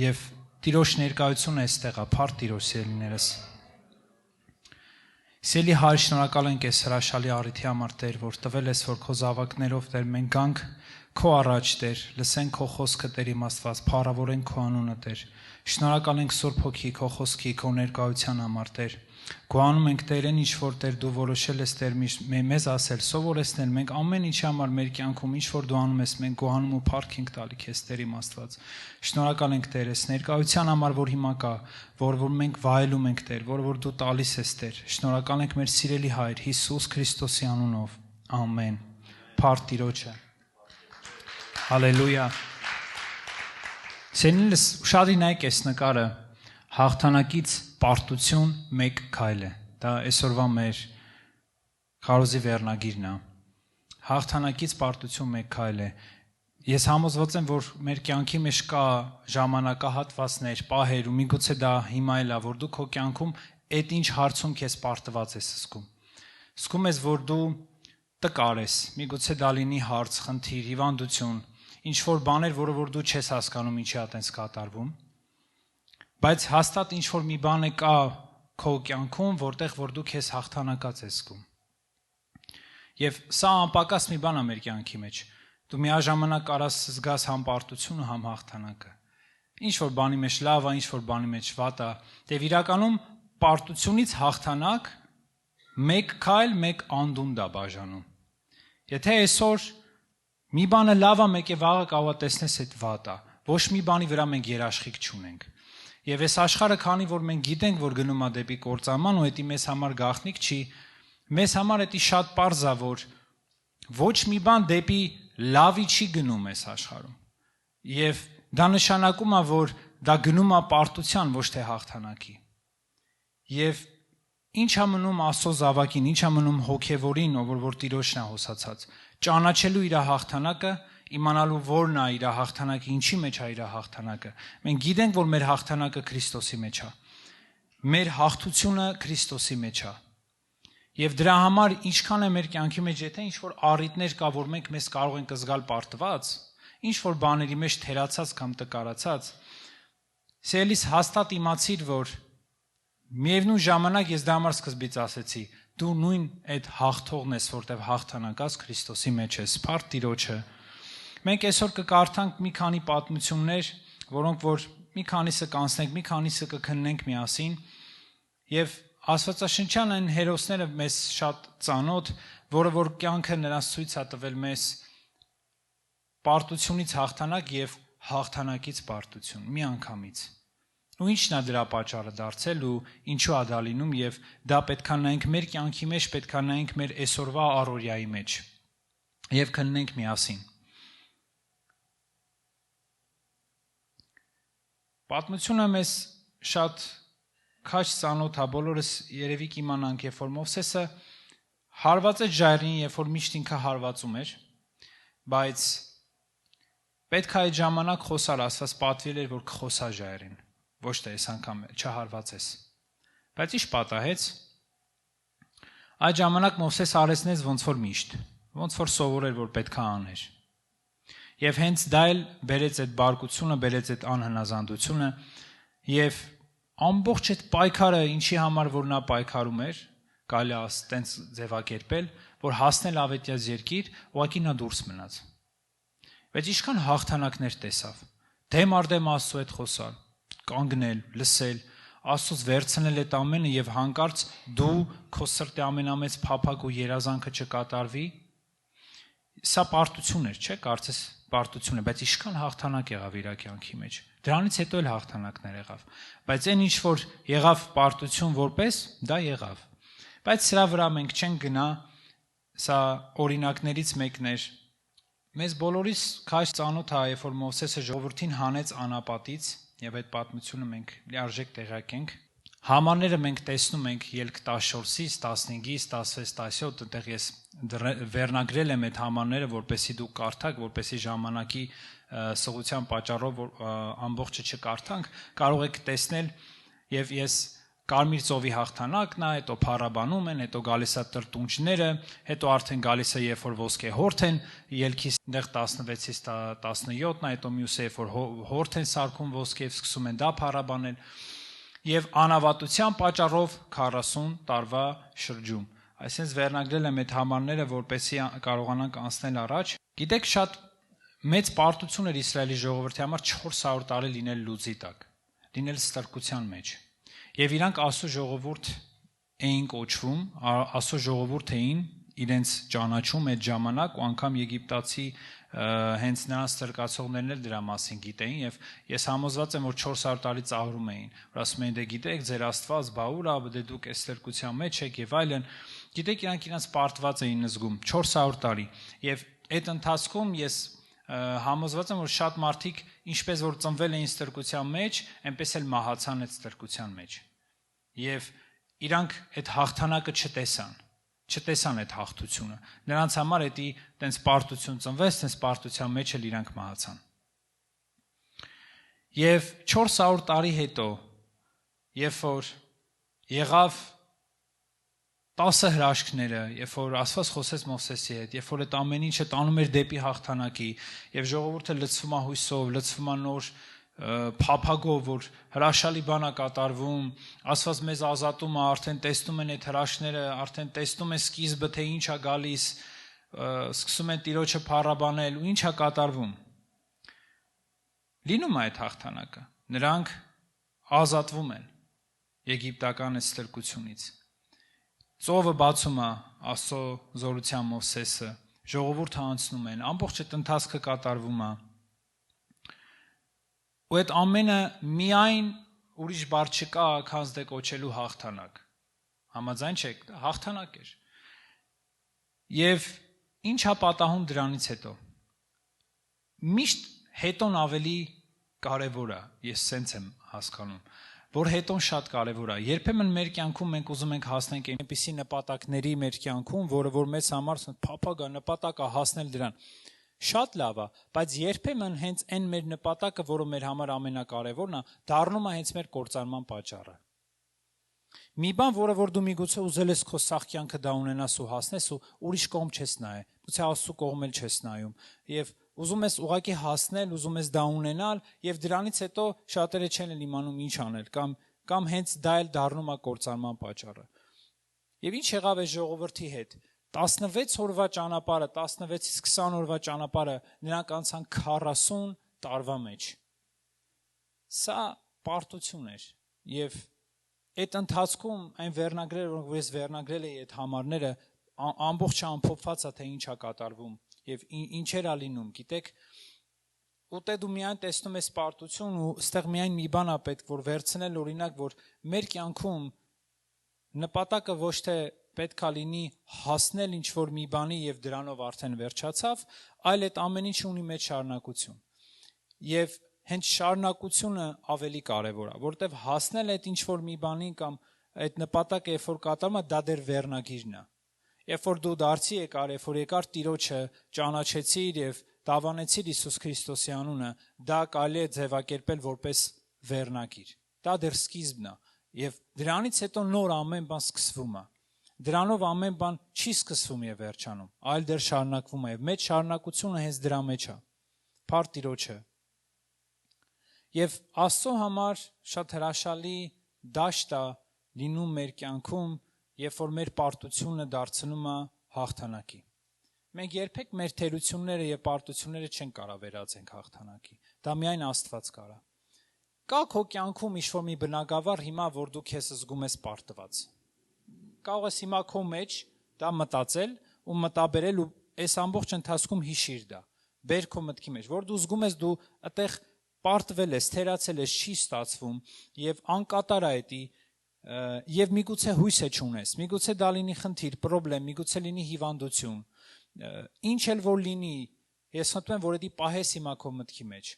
Speaker 3: եւ Տիրոջ ներկայությունը այստեղ է, փառք Տիրոջ սիրելիներս։ Սիրելի Հայր, շնորհակալ ենք այս հրաշալի առիթի համար, Տեր, որ տվել ես, որ քո զավակներով, Տեր, մենք գանք քո առաջ, Տեր, լսենք քո խոսքը, Տեր, իմ Աստված, փառավորենք քո անունը, Տեր։ Շնորհակալ ենք Սուրբ Հոգի, քո խոսքի, քո ներկայության համար, Տեր։ Գոհանում ենք, Տեր, այն ինչ որ Տեր դու որոշել ես, Տեր, մեզ ասել, սովորեցնել, մենք ամեն ինչի համար մեր կյանքում ինչ որ դու անում ես, մենք գոհանում ու փառք ենք տալի քեզ, Տեր, իմ Աստված։ Շնորհակալ ենք, Տեր, այս ներկայության համար, որ հիմա կա, որ մենք վայելում ենք, Տեր, որ դու տալիս ես, Տեր։ Շնորհակալ ենք մեր սիրելի Հայր Հիսուս Քրիստոսի անունով։ Ամեն։ Փառք Տիրոջը։ Հալելույա։ Սենելս ուշադրի նայեք այս նկարը, հաղթանակից պարտություն մեկ քայլ է։ Դա այսօրվա մեր քարոզի վերնագիրն է։ Հաղթանակից պարտություն մեկ քայլ է։ Ես համոզված եմ, որ մեր կյանքի մեջ կա ժամանակահատվածներ, պահեր ու միգուցե դա հիմա էլ է, որ դու քո կյանքում այդ ինչ հարցում քեզ պարտված ես զգում։ Զգում ես, որ դու տկար ես, միգուցե դա լինի հարց, խնդիր, հիվանդություն, ինչ որ բաներ, որ դու չես հասկանում ինչի է այդպես կատարվում, բայց հաստատ ինչ որ մի բան է կա քո կյանքում, որտեղ որ դու քեզ հաղթանակած ես զգում։ Եվ սա անպակաս մի բան է մեր կյանքի մեջ։ Դու միաժամանակ կարաս զգաս համ պարտությունը, համ հաղթանակը։ Ինչ որ բանի մեջ լավ է, ինչ որ բանի մեջ վատ է, դե իրականում պարտությունից հաղթանակ մեկ քայլ, մեկ անդունդ է բաժանում։ Եթե այսօր մի բանը լավ է, մեկ է վաղը կարող է տեսնես այդ վատ է, ոչ մի բանի վրա մենք երաշխիք չունենք։ Եվ այս աշխարհը քանի որ մենք գիտենք, որ գնում է դեպի կործանման ու դա մեզ համար գաղտնիք չի, մեզ համար դա շատ պարզ է, որ ոչ մի բան դեպի լավի չի գնում այս աշխարհում։ Եվ դա նշանակում է, որ դա գնում է պարտության, ոչ թե հաղթանակի։ Եվ ինչ է մնում Աստծո զավակին, ինչ է մնում հոգևորին, որ Տիրոջն է հոսացած, ճանաչելու իր հաղթանակը, իմանալու որն է իր հաղթանակը, ինչի մեջ է իր հաղթանակը։ Մենք գիտենք, որ մեր հաղթանակը Քրիստոսի մեջ է։ Մեր հաղթությունը Քրիստոսի մեջ է։ Եվ դրա համար ինչքան է մեր կյանքի մեջ, եթե ինչ-որ առիթներ կա, որ մենք մեզ կարող ենք զգալ պարտված, ինչ-որ բաների մեջ թերացած կամ տկարացած, սիրելիս հաստատ իմացիր, որ միևնույն ժամանակ ես դա համար սկզբից ասեցի, դու նույն այդ հաղթողն ես, որտեղ հաղթանակած Քրիստոսի մեջ ես, փառք Տիրոջը։ Մենք այսօր կկարդանք մի քանի պատմություններ, որոնք որ մի քանիսը կանցնենք, մի քանիսը կքննենք միասին, եւ Աստվածաշնչյան այն հերոսները մեզ շատ ծանոթ, որը որ կյանքը նրանց ցույց է տվել մեզ պարտությունից հաղթանակ եւ հաղթանակից պարտություն մի անգամից։ Ու ինչն է դրա պատճառը դարձել ու ինչու է դա լինում եւ դա պետք է նայենք մեր կյանքի մեջ, պետք է նայենք մեր այսօրվա առօրյայի մեջ եւ քննենք միասին։ Պատմությունը մեզ շատ քաչ ծանոթ է, բոլորս երևի կիմանանք, երբ որ Մովսեսը հարված է ժայռին, երբ որ միշտ ինքը հարվածում էր, բայց պետք է այդ ժամանակ խոսալ, Աստված պատվիրել էր, որ կխոսա ժայռին, ոչ թե այս անգամ չհարվածես։ Բայց ինչ պատահեց։ Այդ ժամանակ Մովսես արեցնեց ոնց որ միշտ, ոնց որ սովորել, որ պետք է աներ։ Եվ հենց դա էլ բերեց այդ բարկությունը, բերեց այդ անհնազանդությունը եւ ամբողջ այդ պայքարը, ինչի համար որ նա պայքարում էր, կարելի է այտենց ձևակերպել, որ հասնել Ավետյաց երկիր, ուղղակի նա դուրս մնաց։ Բայց ինչքան հաղթանակներ տեսավ։ Դեմ առ դեմ Աստծո հետ խոսալ, կանգնել, լսել, Աստծոց վերցնել այդ ամենը եւ հանկարծ դու քո սրտի ամենամեծ փափակ ու երազանքը չկատարվի։ Սա պարտություն էր, չէ՞, կարծես պարտություն է, բայց ինչքան հաղթանակ եղավ իր կյանքի մեջ։ Դրանից հետո էլ հաղթանակներ եղավ, բայց այն ինչ որ եղավ պարտություն որպես, դա եղավ։ Բայց սրա վրա մենք չենք գնա, Սա օրինակներից մեկն էր։ Մեզ բոլորիս քաշ ծանոթ է, երբ որ Մովսեսը ժողովրդին հանեց անապատից, եւ այդ պատմությունը մենք լիարժեք տեղյակ ենք։ Համարները մենք տեսնում ենք ելք 14-ից, 15-ից, 16, 17, այդտեղ ես վերնագրել եմ այդ համարները, որպեսզի դուք կարդաք, որպեսզի ժամանակի սղության պատճառով ամբողջը չկարդանք, կարող եք տեսնել, եւ ես Կարմիր ծովի հաղթանակն է, հետո փառաբանում են, հետո գալիս է տրտունջները, հետո արդեն գալիս է երբ որ ոսկե հորթ են, ելքից դեղ 16-ից 17-ն է, հետո մյուսը երբ որ հորթ են սարքում ոսկե, սկսում են դա փառաբանել, եւ անավատության պատճառով 40 տարվա շրջում։ Այսինքն վերնագրել եմ այդ համարները, որպեսզի կարողանանք անցնել առաջ։ Գիտեք, շատ մեծ պարտություն էր Իսրայելի ժողովրդի համար 400 տարի լինել լուծի տակ, լինել ստրկության մեջ։ Եվ իրանք Աստծո ժողովուրդ էին կոչվում, Աստծո ժողովուրդ էին իրենց ճանաչում այդ ժամանակ, ու անգամ եգիպտացի հենց նրանց ստրկացողներն էլ դրա մասին գիտեին, եւ ես համոզված եմ, որ 400 տարի ծաղրում էին, որ ասում էին, դե գիտեք, ձեր Աստված բաուր ա, դե դուք այս ստրկության մեջ եք եւ այլն։ Գիտեք, իրանք իրենց պարտված էին զգում 400 տարի, եւ այդ ընթացքում ես համոզված եմ, որ շատ մարդիկ ինչպես որ ծնվել էին ստրկության մեջ, այնպես էլ մահացան այդ ստրկության մեջ։ Եվ իրանք այդ հաղթանակը չտեսան այդ հաղթությունը։ Նրանց համար էդի տենց պարտություն ծնվեց, տենց պարտության մեջ էլ իրանք մահացան։ Եվ 400 տարի հետո, երբ որ եղավ 10 հրաշքները, երբ որ Աստված խոսեց Մովսեսի հետ, երբ որ այդ ամեն ինչը տանում էր դեպի հաղթանակի, եւ ժողովուրդը լցվում է հույսով, լցվում է նոր փափագով, որ հրաշալի բան է կատարվում, Աստված մեզ ազատում է, արդեն տեսնում են այդ հրաշքները, արդեն տեսնում են սկիզբը, թե ինչ է գալիս, սկսում են Տիրոջը փառաբանել, ու ինչ է կատարվում։ Լինում է այդ հաղթանակը։ Նրանք ազատվում են եգիպտական ստրկությունից։ Ծովը բացում է Աստծո զորության Մովսեսը, ժողովուրդը անցնում են, ամբողջ այդ ընթացքը կատարվում է։ Ու այդ ամենը միայն ուրիշ բառ չկա, քան դե կոչելու հաղթանակ։ Համաձայն չեք, դա հաղթանակ էր։ Եվ ինչ է պատահում դրանից հետո։ Միշտ հետոն ավելի կարևոր է, ես սենց եմ հասկանում, որ հետոն շատ կարևոր է։ Երբեմն մեր կյանքում մենք ուզում ենք հասնենք այնպիսի նպատակների մեր կյանքում, որը որ մեզ համար փափագ է, նպատակ է հասնել դրան։ Շատ լավ է, բայց երբեմն հենց այն մեր նպատակը, որը մեր համար ամենակարևորն է, դառնում է հենց մեր կործանման պատճառը։ Մի բան, որը որ դու միգուցե ուզել ես քո սաղ կյանքը դա ունենաս ու հասնես ու ուրիշ կողմ չես նայել, գուցե Աստծո կողմ էլ չես նայում, եւ ուզում ես ուղղակի հասնել, ուզում ես դա ունենալ, եւ դրանից հետո շատերը չեն էլ իմանում ինչ անել, կամ հենց դա էլ դառնում է կործանման պատճառը։ Եվ ինչ եղավ այս ժողովրդի հետ։ 16 օրվա ճանապարհը, 16-ից 20 օրվա ճանապարհը նրանք անցան 40 տարվա մեջ։ Սա պարտություն էր, եւ այդ ընթացքում այն վերնագրերը, որ ես վերնագրել էի այդ համարները, ամբողջը ամփոփված է, թե ինչ է կատարվում եւ ինչեր է լինում, գիտեք, ուտե դու միայն տեսնում ես պարտություն ու այստեղ միայն մի բան է պետք որ վերցնել, օրինակ, որ մեր կյանքում նպատակը ոչ թե պետքա լինի հասնել ինչ որ մի բանի եւ դրանով արդեն վերջացավ, այլ այդ ամեն ինչը ունի մեջ շարունակություն։ Եվ հենց շարունակությունը ավելի կարևոր է, որտեվ հասնել այդ ինչ որ մի բանի կամ այդ նպատակը երբ որ կատարվում է, դա դեռ վերնագիրն է։ Երբ որ դու դարձի եկար, երբ որ եկար Տիրոջը, ճանաչեցիր եւ դավանեցիր Հիսուս Քրիստոսի անունը, դա կարելի է ձևակերպել որպես վերնագիր։ Դա դեռ սկիզբն է եւ դրանից հետո նոր ամեն բան սկսվում է։ Դրանով ամեն բան չի սկսվում եւ վերջանում, այլ դեռ շարունակվում է եւ մեծ շարունակությունը հենց դրա մեջ է։ Փառք Տիրոջը։ Եվ Աստծո համար շատ հրաշալի դաշտ է լինում մեր կյանքում, երբ որ մեր պարտությունը դարձնում է հաղթանակի։ Մենք երբեք մեր թերությունները եւ պարտությունները չեն կարող վերածենք հաղթանակի։ Դա միայն Աստված կարա։ Կա քո կյանքում ինչ-որ մի բնակավար հիմա, որ դու քեզ զգում ես պարտված։ Կարող ես հիմա քո մեջ դա մտածել ու մտաբերել ու այս ամբողջ ընթացքում հիշիր դա։ Բեր քո մտքի մեջ, որ դու զգում ես դու այդտեղ պարտվել ես, թերացել ես, չի ստացվում եւ անկատար է դա եւ միգուցե հույս է չունես, միգուցե դա լինի խնդիր, խնդրեմ, միգուցե լինի հիվանդություն, ինչ էլ որ լինի, ես խնդրում եմ, որ դա պահես հիմա քո մտքի մեջ։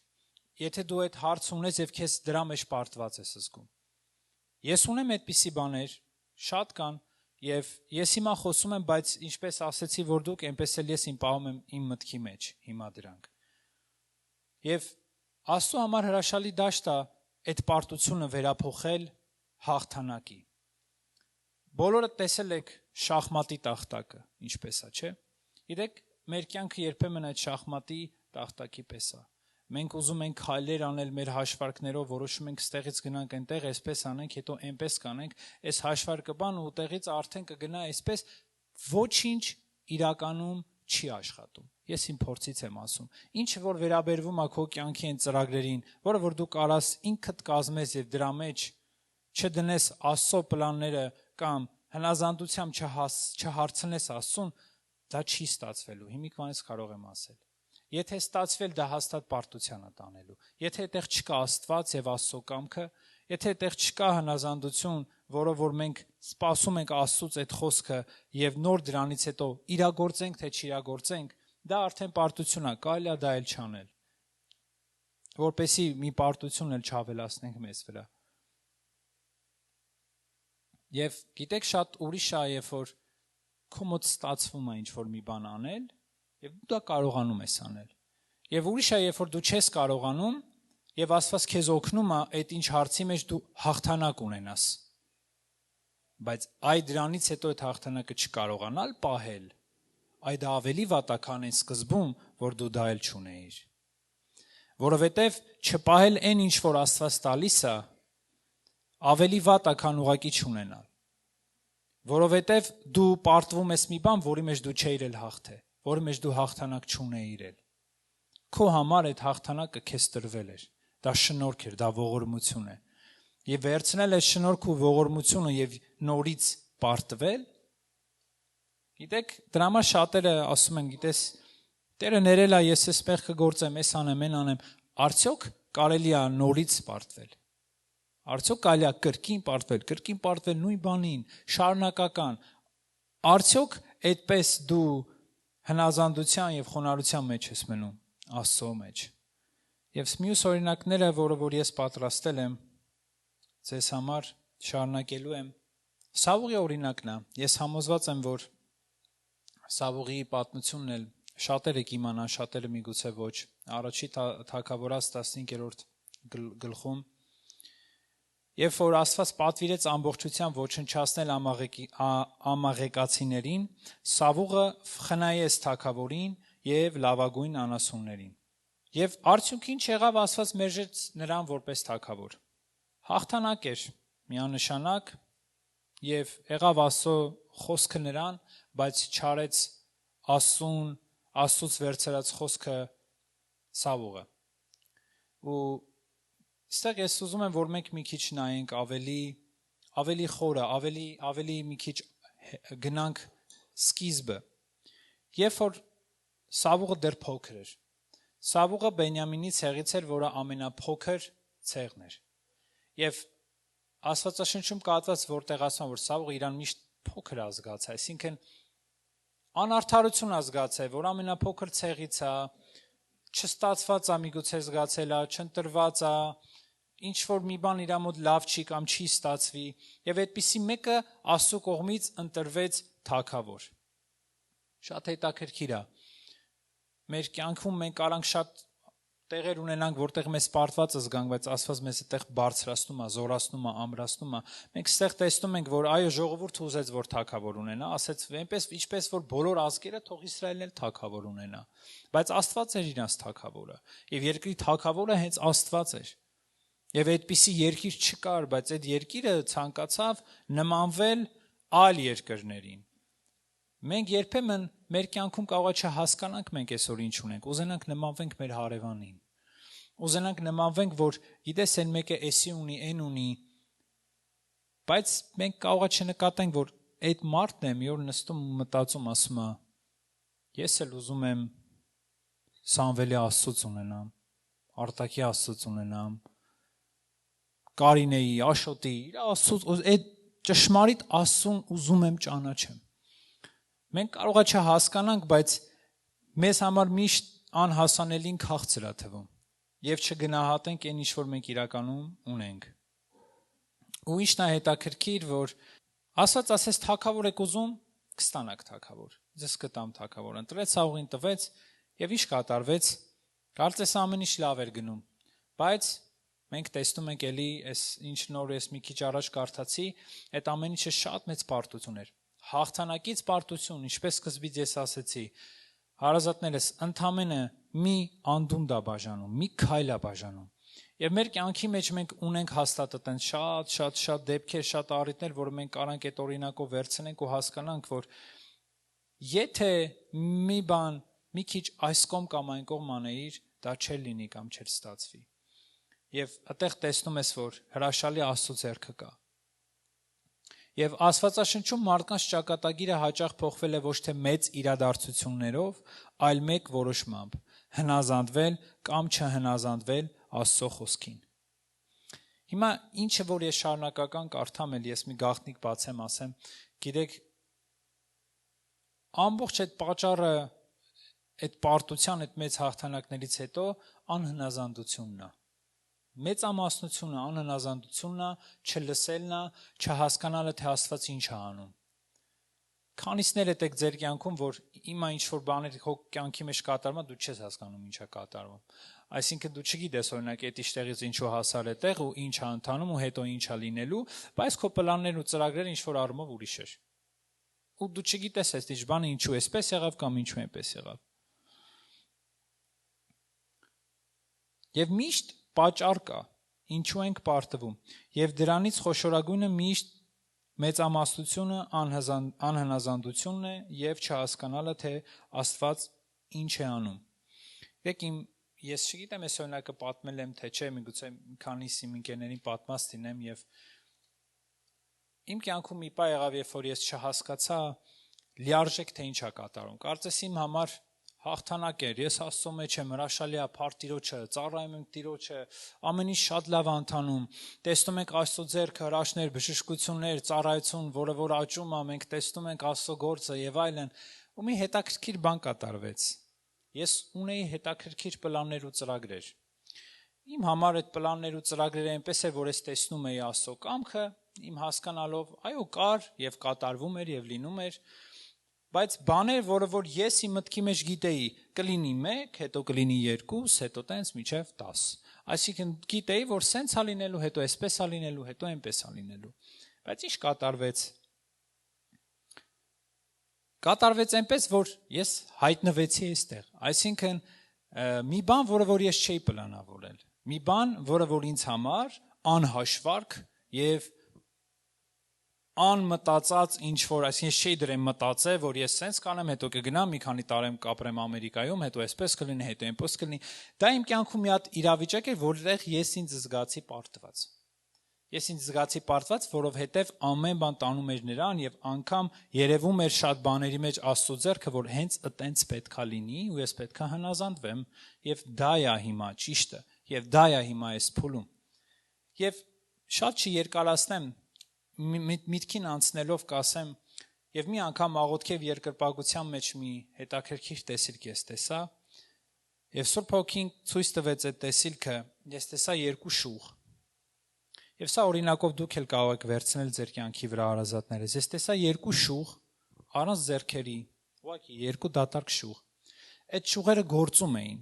Speaker 3: Եթե դու այդ հարց ունես եւ քեզ դրա մեջ պարտված ես զգում։ Ես ունեմ այդպիսի բաներ, շատ կան, եւ ես հիմա խոսում եմ, բայց ինչպես ասեցի, որ դուք, այնպես էլ ես պահում եմ իմ մտքի մեջ հիմա դրանք։ Եվ Աստծո համար հրաշալի դաշտ է այդ պարտությունը վերափոխել հաղթանակի։ Բոլորը տեսել եք շախմատի տախտակը, ինչպես է, չէ՞։ Գիտեք, մեր կյանքը երբեմն այդ շախմատի տախտակի պես է։ Մենք ուզում ենք քայլեր անել մեր հաշվարկներով, որոշում ենք ստեղից գնանք այնտեղ, այսպես անենք, հետո այնպես կանենք, այս հաշվարկը բան ու տեղից արդեն կգնա այսպես, ոչինչ իրականում չի աշխատում։ Ես իմ փորձից եմ ասում։ Ինչը որ վերաբերվում է քո կյանքի այն ծրագրերին, որը որ դու կարաս ինքդ կազմես եւ դրա մեջ չդնես Աստծո պլանները կամ հնազանդությամբ չհարցնես Աստծուն, դա չի ստացվելու։ Հիմիկվանից կարող եմ ասել։ Եթե ստացվել, դա հաստատ պարտության է տանելու։ Եթե այդտեղ չկա Աստված եւ Աստծո կամքը, եթե այդտեղ չկա հնազանդություն, որը որ մենք սպասում ենք Աստծուց այդ խոսքը եւ նոր դրանից հետո իրագործենք թե չիրագործենք, դա արդեն պարտություն է, կարելի է դա էլ չանել։ Որպեսզի մի պարտություն էլ չավելացնենք մեզ վրա։ Եվ գիտեք, շատ ուրիշ է, երբ որ քո մոտ ստացվում է ինչ-որ մի բան անել, եւ դու դա կարողանում ես անել։ Եվ ուրիշ է, երբ որ դու չես կարողանում, եւ Աստված քեզ օգնում է այդ ինչ հարցի մեջ դու հաղթանակ ունենաս։ Բայց այ դրանից հետո այդ հաղթանակը չկարողանալ պահել, այդ ավելի վատ է, քան այն սկզբում, որ դու դա էլ չունեիր։ Որովհետեւ չպահել այն ինչ որ Աստված տալիս է, ավելի վատ է, քան ուղակի չունենալ։ Որովհետեւ դու պարտվում ես մի բան, որի մեջ դու չէիր էլ հաղթե, որի մեջ դու հաղթանակ չունեիր էլ։ Քո համար այդ հաղթանակը քեզ տրվել էր։ Դա շնորհք էր, դա ողորմություն է։ Եվ վերցնել այս շնորհք ու ողորմությունը եւ նորից պարտվել։ Գիտեք, դրա համար շատերը ասում են, գիտես, Տերը ներել է, ես էս մեղքը գործեմ, էս անեմ, այն անեմ, արդյոք կարելի է նորից պարտվել։ Արդյոք կարելի է կրկին պարտվել նույն բանին, շարունակական։ Արդյոք այդպես դու հնազանդության եւ խոնարհության մեջ ես մնում Աստծո մեջ։ Եվ մյուս օրինակները, որ ես պատրաստել եմ ձեզ համար շարունակելու եմ, Սավուղի օրինակն է։ Ես համոզված եմ, որ Սավուղի պատմությունն էլ շատերը կիմանան, շատերը միգուցե ոչ։ Առաջի Թագավորաց 15-րդ գլխում Երբ որ Աստված պատվիրեց ամբողջությամբ ոչնչացնել ամաղեկացիներին, Սավուղը խնայեց թագավորին եւ լավագույն անասուններին։ Եվ արդյունքին ինչ եղավ, Աստված մերժեց նրան որպես թագավոր։ Հաղթանակ էր միանշանակ եւ եղավ Աստծո խոսքը նրան, բայց չարեց Աստծուց վերցրած խոսքը Սավուղը։ Ու Այստեղ ես ուզում եմ, որ մենք մի քիչ նայենք ավելի խորը, ավելի մի քիչ գնանք սկիզբը։ Երբ որ Սավուղը դեռ փոքր էր։ Սավուղը Բենյամինի ցեղից էր, որը ամենափոքր ցեղն էր։ Եվ Աստվածաշնչում կատված որտեղ ասում որ Սավուղը իրան միշտ փոքր ազգաց է, այսինքն անարդարություն ազգաց է, որ ամենափոքր ցեղից է, չստացված է միգուցե զգացել է, չընտրված է, ինչ որ մի բան իր մոտ լավ չի կամ չի ստացվի, եւ այդպիսի մեկը Աստծո կողմից ընտրվեց թագավոր։ Շատ հետաքրքիր է։ Մեր կյանքում մենք կարանք շատ տեղեր ունենանք, որտեղ մեզ պարտված զգանք, բայց Աստված մեզ այդտեղ բարձրացնում է, զորացնում է, ամրացնում է։ Մենք այստեղ տեսնում ենք, որ այո, ժողովուրդը ուզեց, որ թագավոր ունենա, ասեց, այնպես ինչպես որ բոլոր ազգերը թող Իսրայելն էլ թագավոր ունենա։ Բայց Աստված էր իրանց թագավորը, եւ երկրի թագավորը հենց Աստված էր։ Եվ այդպիսի երկիր չկար, բայց այդ երկիրը ցանկացավ նմանվել այլ երկրներին։ Մենք երբեմն մեր կյանքում կարող է չհասկանանք մենք այսօր ինչ ունենք, ուզենանք նմանվենք մեր հարևանին։ Ուզենանք նմանվենք, որ գիտես այն մեկը էսի ունի, այն ունի, բայց մենք կարող է չնկատենք, որ այդ մարդն է մի օր նստում ու մտածում, ասում է, ես էլ ուզում եմ Սամվելի Աստծուց ունենամ, Արտակի Աստծուց ունենամ, Կարինեի, Աշոտի, իր Աստծուց, այդ ճշմարիտ Աստծուն ուզում եմ ճանաչեմ։ Մենք կարող է չհասկանանք, բայց մեզ համար միշտ անհասանելին քաղցր է թվում եւ չգնահատենք այն, ինչ որ մենք իրականում ունենք։ Ու ինչն է հետաքրքիր, որ Աստված ասես թագավոր եք ուզում, կստանաք թագավոր։ Ձեզ կտամ թագավոր։ Ընտրեց Սաուղին, տվեց եւ ինչ կատարվեց։ Կարծես ամեն ինչ լավ էր գնում։ Բայց մենք տեսնում ենք էլի, այս ինչ նոր էս մի քիչ առաջ կարդացի, այդ ամեն ինչը շատ մեծ պարտություն էր։ Հաղթանակից պարտություն, ինչպես սկզբից ես ասեցի, հարազատներս ընդամենը մի անդունդ է բաժանում, մի քայլ է բաժանում։ Եվ մեր կյանքի մեջ մենք ունենք հաստատ այդպես շատ դեպքեր, շատ առիթներ, որ մենք կարանք այդ օրինակով վերցնենք ու հասկանանք, որ եթե մի բան մի քիչ այս կողմ կամ այն կողմ անեիր, դա չէր լինի կամ չէր ստացվի։ Եվ այդտեղ տեսնում ես, որ հրաշալի Աստծո ձեռքը կա։ Եվ Աստվածաշնչում մարդկանց ճակատագիրը հաճախ փոխվել է ոչ թե մեծ իրադարձություններով, այլ մեկ որոշմամբ՝ հնազանդվել կամ չհնազանդվել Աստծո խոսքին։ Հիմա ինչը որ ես շարունակական կարդամ էլ ես մի գաղտնիք բացեմ, ասեմ, գիտեք, ամբողջ այդ պատճառը, այդ պարտության, այդ մեծ հաղթանակներից հետո անհնազանդությունն է։ Մեծամասնությունը անհնազանդությունն է, չլսելն է, չհասկանալը, թե Աստված ինչ է անում։ Քանիսներ եք ձեր կյանքում, որ հիմա ինչ-որ բաներ քո կյանքի մեջ կատարվում, դու չես հասկանում ինչ է կատարվում։ Այսինքն դու չգիտես օրինակ այդ իշտեղից ինչու հասար այդտեղ ու ինչ է ընթանում ու հետո ինչ է լինելու, բայց քո պլաններն ու ծրագրերը ինչ-որ առումով ուրիշ էր։ Ու դու չգիտես այս ինչ բանը ինչու էսպես եղավ կամ ինչու այնպես եղավ։ Եվ միշտ պատճառ կա, ինչու ենք պարտվում, եւ դրանից խոշորագույնը միշտ մեծամասնությունը անհնազանդությունն է եւ չհասկանալը, թե Աստված ինչ է անում։ Ես չգիտեմ այս օրինակը պատմել եմ, թե չէ, միգուցե քանիսի ընկերներին պատմած լինեմ եւ իմ կյանքում մի բան եղավ, երբ որ ես չհասկացա լիարժեք թե ինչ է կատարում։ Կարծես իմ համար հաղթանակ էր, ես Աստծո մեջ եմ, հրաշալի է փառք Տիրոջը, ծառայում եմ Տիրոջը, ամեն ինչ շատ լավ ընթանում։ Տեսնում ենք Աստծո ձեռքը, հրաշներ, բժշկություններ, ծառայություն, որը որ աճում է, մենք տեսնում ենք Աստծո գործը եւ այլն։ Ու մի հետաքրքիր բան կատարվեց։ Ես ունեի հետաքրքիր պլաններ ու ծրագրեր։ Իմ համար այդ պլաններ ու ծրագրերը այնպես է, որ ես տեսնում էի Աստծո կամքը, իմ հասկանալով, այո, կար եւ կատարվում էր եւ լինում էր, բայց բաներ, որը որ ես իմ մտքի մեջ գիտեի, կլինի 1, հետո կլինի 2, հետո տենց մինչև 10։ Այսինքն գիտեի, որ սենց է լինելու, հետո այսպես է լինելու, հետո այնպես է լինելու։ Բայց ինչ կատարվեց։ Կատարվեց այնպես, որ ես հայտնվեցի այստեղ։ Այսինքն մի բան, որը որ ես չէի պլանավորել, մի բան, որը որ ինձ համար անհաշվարկ եւ անմտածած ինչ որ, այսինքն ես չէի դրեմ մտածել, որ ես սենց կանեմ, հետո կգնամ մի քանի տարի կապրեմ Ամերիկայում, հետո այսպես կլինի, հետո այնպես կլինի։ Դա իմ կյանքում մի հատ իրավիճակ էր, որտեղ ես ինձ զգացի պարտված։ Ես ինձ զգացի պարտված, որովհետև ամեն բան տանում էր նրան եւ անգամ երևում էր շատ բաների մեջ Աստծո ձեռքը, որ հենց այտենց պետքա լինի ու ես պետքա հնազանդվեմ եւ դա է հիմա ճիշտը եւ դա է հիմա այս փուլում։ Եվ շատ չերկարացնեմ, միտքին անցնելով կասեմ, եւ մի անգամ աղոթքև երկրպագության մեջ մի հետաքրքիր տեսիլք ես տեսա, եւ Սուրբ Հոգին ցույց տվեց այդ տեսիլքը, ես տեսա 2 շուղ։ Եվ սա օրինակով դուք էլ կարող եք վերցնել ձեր կյանքի վրա հարազատներես։ Ես տեսա 2 շուղ առանց ձեռքերի, ուղղակի 2 դատարկ շուղ։ Այդ շուղերը գործում էին։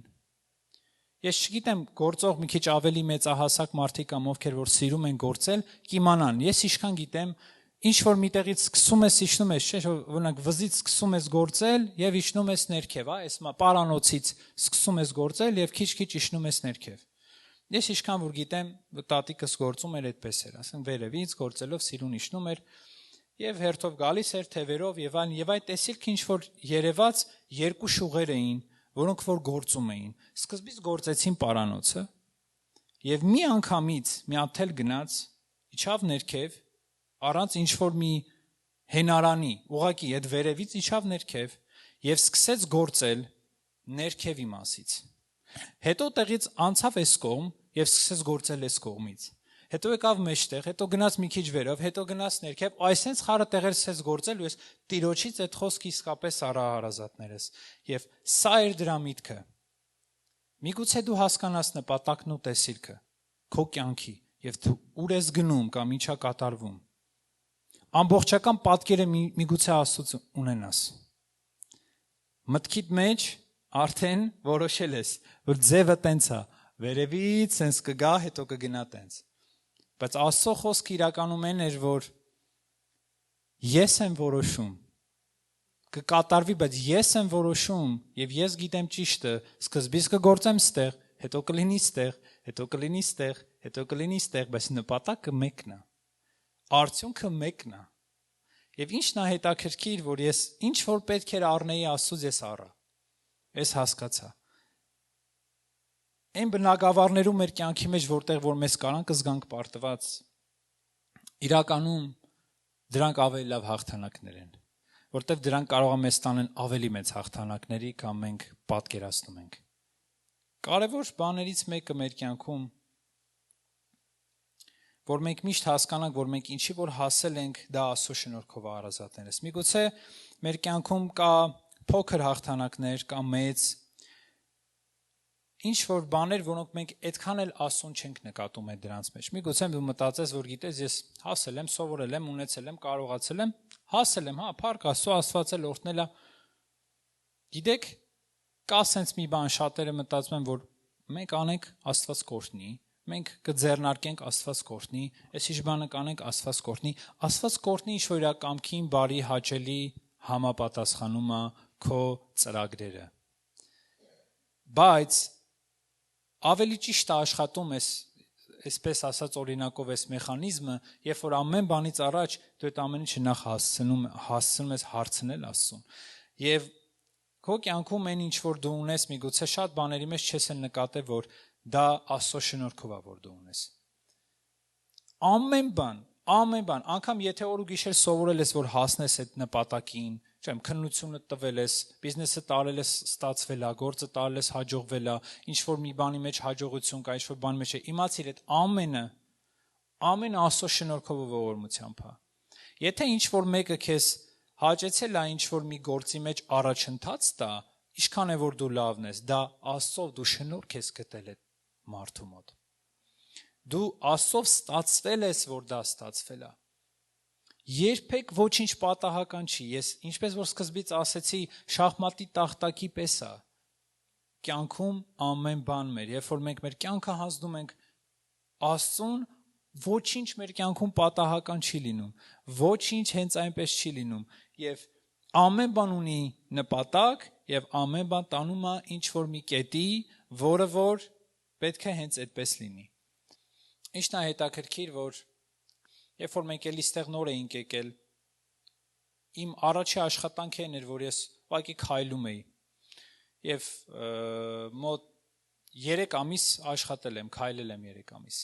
Speaker 3: Ես չգիտեմ, գործող մի քիչ ավելի մեծահասակ մարդիկ կամ ովքեր որ սիրում են գործել, կիմանան։ Ես ինչքան գիտեմ, ինչ որ միտեղից սկսում ես, իջնում ես, չէ՞, օրինակ վզից սկսում ես գործել եւ իջնում ես ներքև, այս պարանոցից սկսում ես գործել եւ քիչ-քիչ իջնում ես ներքև։ Ես ինչքան որ գիտեմ, տատիկս գործում էր այդպես էր, ասենք վերևից գործելով սիրուն իջնում էր եւ հերթով գալիս էր թևերով եւ այլն, եւ այդ տեսիլք ինչ որ երևաց 2 շուղեր էին, որոնք որ գործում էին։ Սկզբից գործեցին պարանոցը եւ մի անգամից մի աթել գնաց, իջավ ներքև, առանց ինչ որ մի հենարանի, ուղակի այդ վերևից իջավ ներքև եւ սկսեց գործել ներքևի մասից։ Հետո տեղից անցավ այս կողմ եւ սկսեց գործել այս կողմից։ հետո եկավ մեջտեղ, հետո գնաց մի քիչ վերով, հետո գնաց ներքև, այսենց խարը տեղեր ցես գործել ու ես Տիրոջից այդ խոսքը իսկապես առա հարազատներս։ Եվ սա էր դրա միտքը։ Միգուցե դու հասկանաս նպատակն ու տեսիլքը քո կյանքի եւ դու ուր ես գնում կամ ինչա կատարվում։ Ամբողջական պատկերը միգուցե Աստծուց ունենաս։ Մտքիդ մեջ արդեն որոշել ես, որ ձևը տենց է, վերևից sense կգա, հետո կգնա տենց։ Բայց Աստծո խոսքը իրականում էր, որ ես եմ որոշում, կկատարվի, բայց ես եմ որոշում եւ ես գիտեմ ճիշտը, սկզբից կգործեմ ստեղ, հետո կլինի ստեղ, հետո կլինի ստեղ, հետո կլինի ստեղ, բայց նպատակը մեկն է։ Արդյունքը մեկն է։ Եվ ինչն է հետաքրքիր, որ ես ինչ որ պետք էր առնեի Աստծուց ես առա։ Ես հասկացա։ Այն բնակավարներում մեր կյանքի մեջ, որտեղ որ մեզ կարան կզգանք պարտված, իրականում դրանք ավելի լավ հաղթանակներ են, որտեղ դրանք կարող է մեզ տանեն ավելի մեծ հաղթանակների, կամ մենք պատկերացնում ենք։ Կարևոր բաներից մեկը մեր կյանքում, որ մենք միշտ հասկանանք, որ մենք ինչի որ հասել ենք, դա Աստծո շնորհքով հարազատներս։ Միգուցե մեր կյանքում կա փոքր հաղթանակներ, կամ մեծ ինչ որ բաներ, որոնք մենք այդքան էլ Աստծուն չենք նկատում այդ դրանց մեջ։ Միգուցե դու մտածես, որ գիտես, ես հասել եմ, սովորել եմ, ունեցել եմ, կարողացել եմ, հասել եմ, հա, փառք Աստծո, Աստված էլ օրհնել է։ Գիտեք, կա sense մի բան, շատերը մտածում են, որ մենք անենք Աստված կօրհնի, մենք կձեռնարկենք Աստված կօրհնի, այսիշ բանը կանենք Աստված կօրհնի, Աստված կօրհնի ինչ որ իր կամքին բարի հաճելի համապատասխանում է քո ծրագրերը։ Բայց ավելի ճիշտ է աշխատում այսպես ասած օրինակով այս մեխանիզմը, երբ որ ամեն բանից առաջ դու այդ ամեն ինչը նախ հասցնում ես հարցնել Աստծուն։ Եվ քո կյանքում այն ինչ որ դու ունես, միգուցե շատ բաների մեջ չես էլ նկատել, որ դա Աստծո շնորհքով է, որ դու ունես։ Ամեն բան, անգամ եթե օր ու գիշեր սովորել ես, որ հասնես այդ նպատակին, չեմ, քննությունը տվել ես, բիզնեսը տարել ես, ստացվել է, գործը տարել ես, հաջողվել է, ինչ որ մի բանի մեջ հաջողություն կա, ինչ որ բանի մեջ է, իմացիր այդ ամենը Աստծո շնորհքով ու ողորմությամբ է։ Եթե ինչ որ մեկը քեզ հաճեցել է ինչ որ մի գործի մեջ առաջընթաց տա, ինչքան է որ դու լավն ես, դա Աստծով դու շնորհք ես գտել այդ մարդու մոտ։ Դու Աստծով ստացվել ես, որ դա ստացվել է։ Երբեք ոչինչ պատահական չի։ Ես ինչպես որ սկզբից ասեցի, շախմատի տախտակի պես է։ Կյանքում ամեն բան մեր, երբ որ մենք մեր կյանքը հանձնում ենք Աստծուն, ոչինչ մեր կյանքում պատահական չի լինում, ոչինչ հենց այնպես չի լինում, եւ ամեն բան ունի նպատակ, եւ ամեն բան տանում է ինչ որ մի կետի, որը որ պետք է հենց այդպես լինի։ Ինչն է հետաքրքիր, որ երբ որ մենք էլի ստեղ նոր էինք եկել, իմ առաջի աշխատանքն էր, որ ես ուղղակի քայլում էի, եւ մոտ 3 ամիս աշխատել եմ, քայլել եմ 3 ամիս։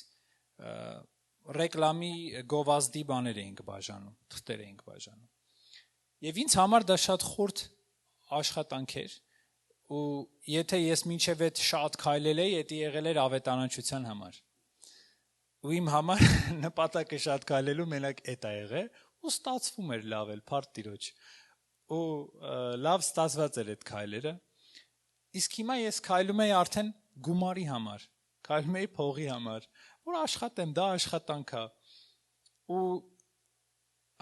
Speaker 3: Ռեկլամի գովազդի բաներ էինք բաժանում, թղթեր էինք բաժանում։ Եվ ինձ համար դա շատ խորտ աշխատանք էր, ու եթե ես մինչև այդ շատ քայլել էի, դա եղել էր ավետարանչության համար։ Ու իմ համար նպատակը շատ քայլելու մենակ այդ է եղել, ու ստացվում էր լավ էլ, փառք Տիրոջ։ Ու լավ ստացված էր այդ քայլերը։ Իսկ հիմա ես քայլում եի արդեն գումարի համար, քայլում էի փողի համար, որ աշխատեմ, դա աշխատանք է։ Ու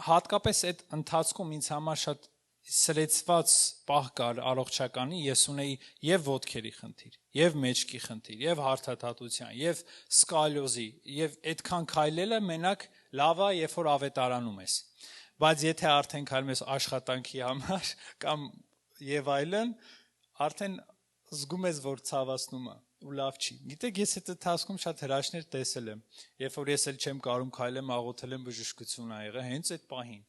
Speaker 3: հատկապես այդ ընթացքում ինձ համար շատ սրեցված պահ կար առողջականի, ես ունեի եւ ոտքերի խնդիր, եւ մեջքի խնդիր, եւ հարթաթաթության, եւ սկալյոզի, եւ այդքան քայլելը մենակ լավ է, երբ որ ավետարանում ես։ Բայց եթե արդեն քայլում ես աշխատանքի համար կամ եւ այլն, արդեն զգում ես, որ ցավացնում է ու լավ չի։ Գիտեք, ես այդ ընթացքում շատ հրաշքներ տեսել եմ, երբ որ ես էլ չեմ կարում քայլեմ, աղոթել եմ, բժշկություն ա եղել, հենց այդ պահին։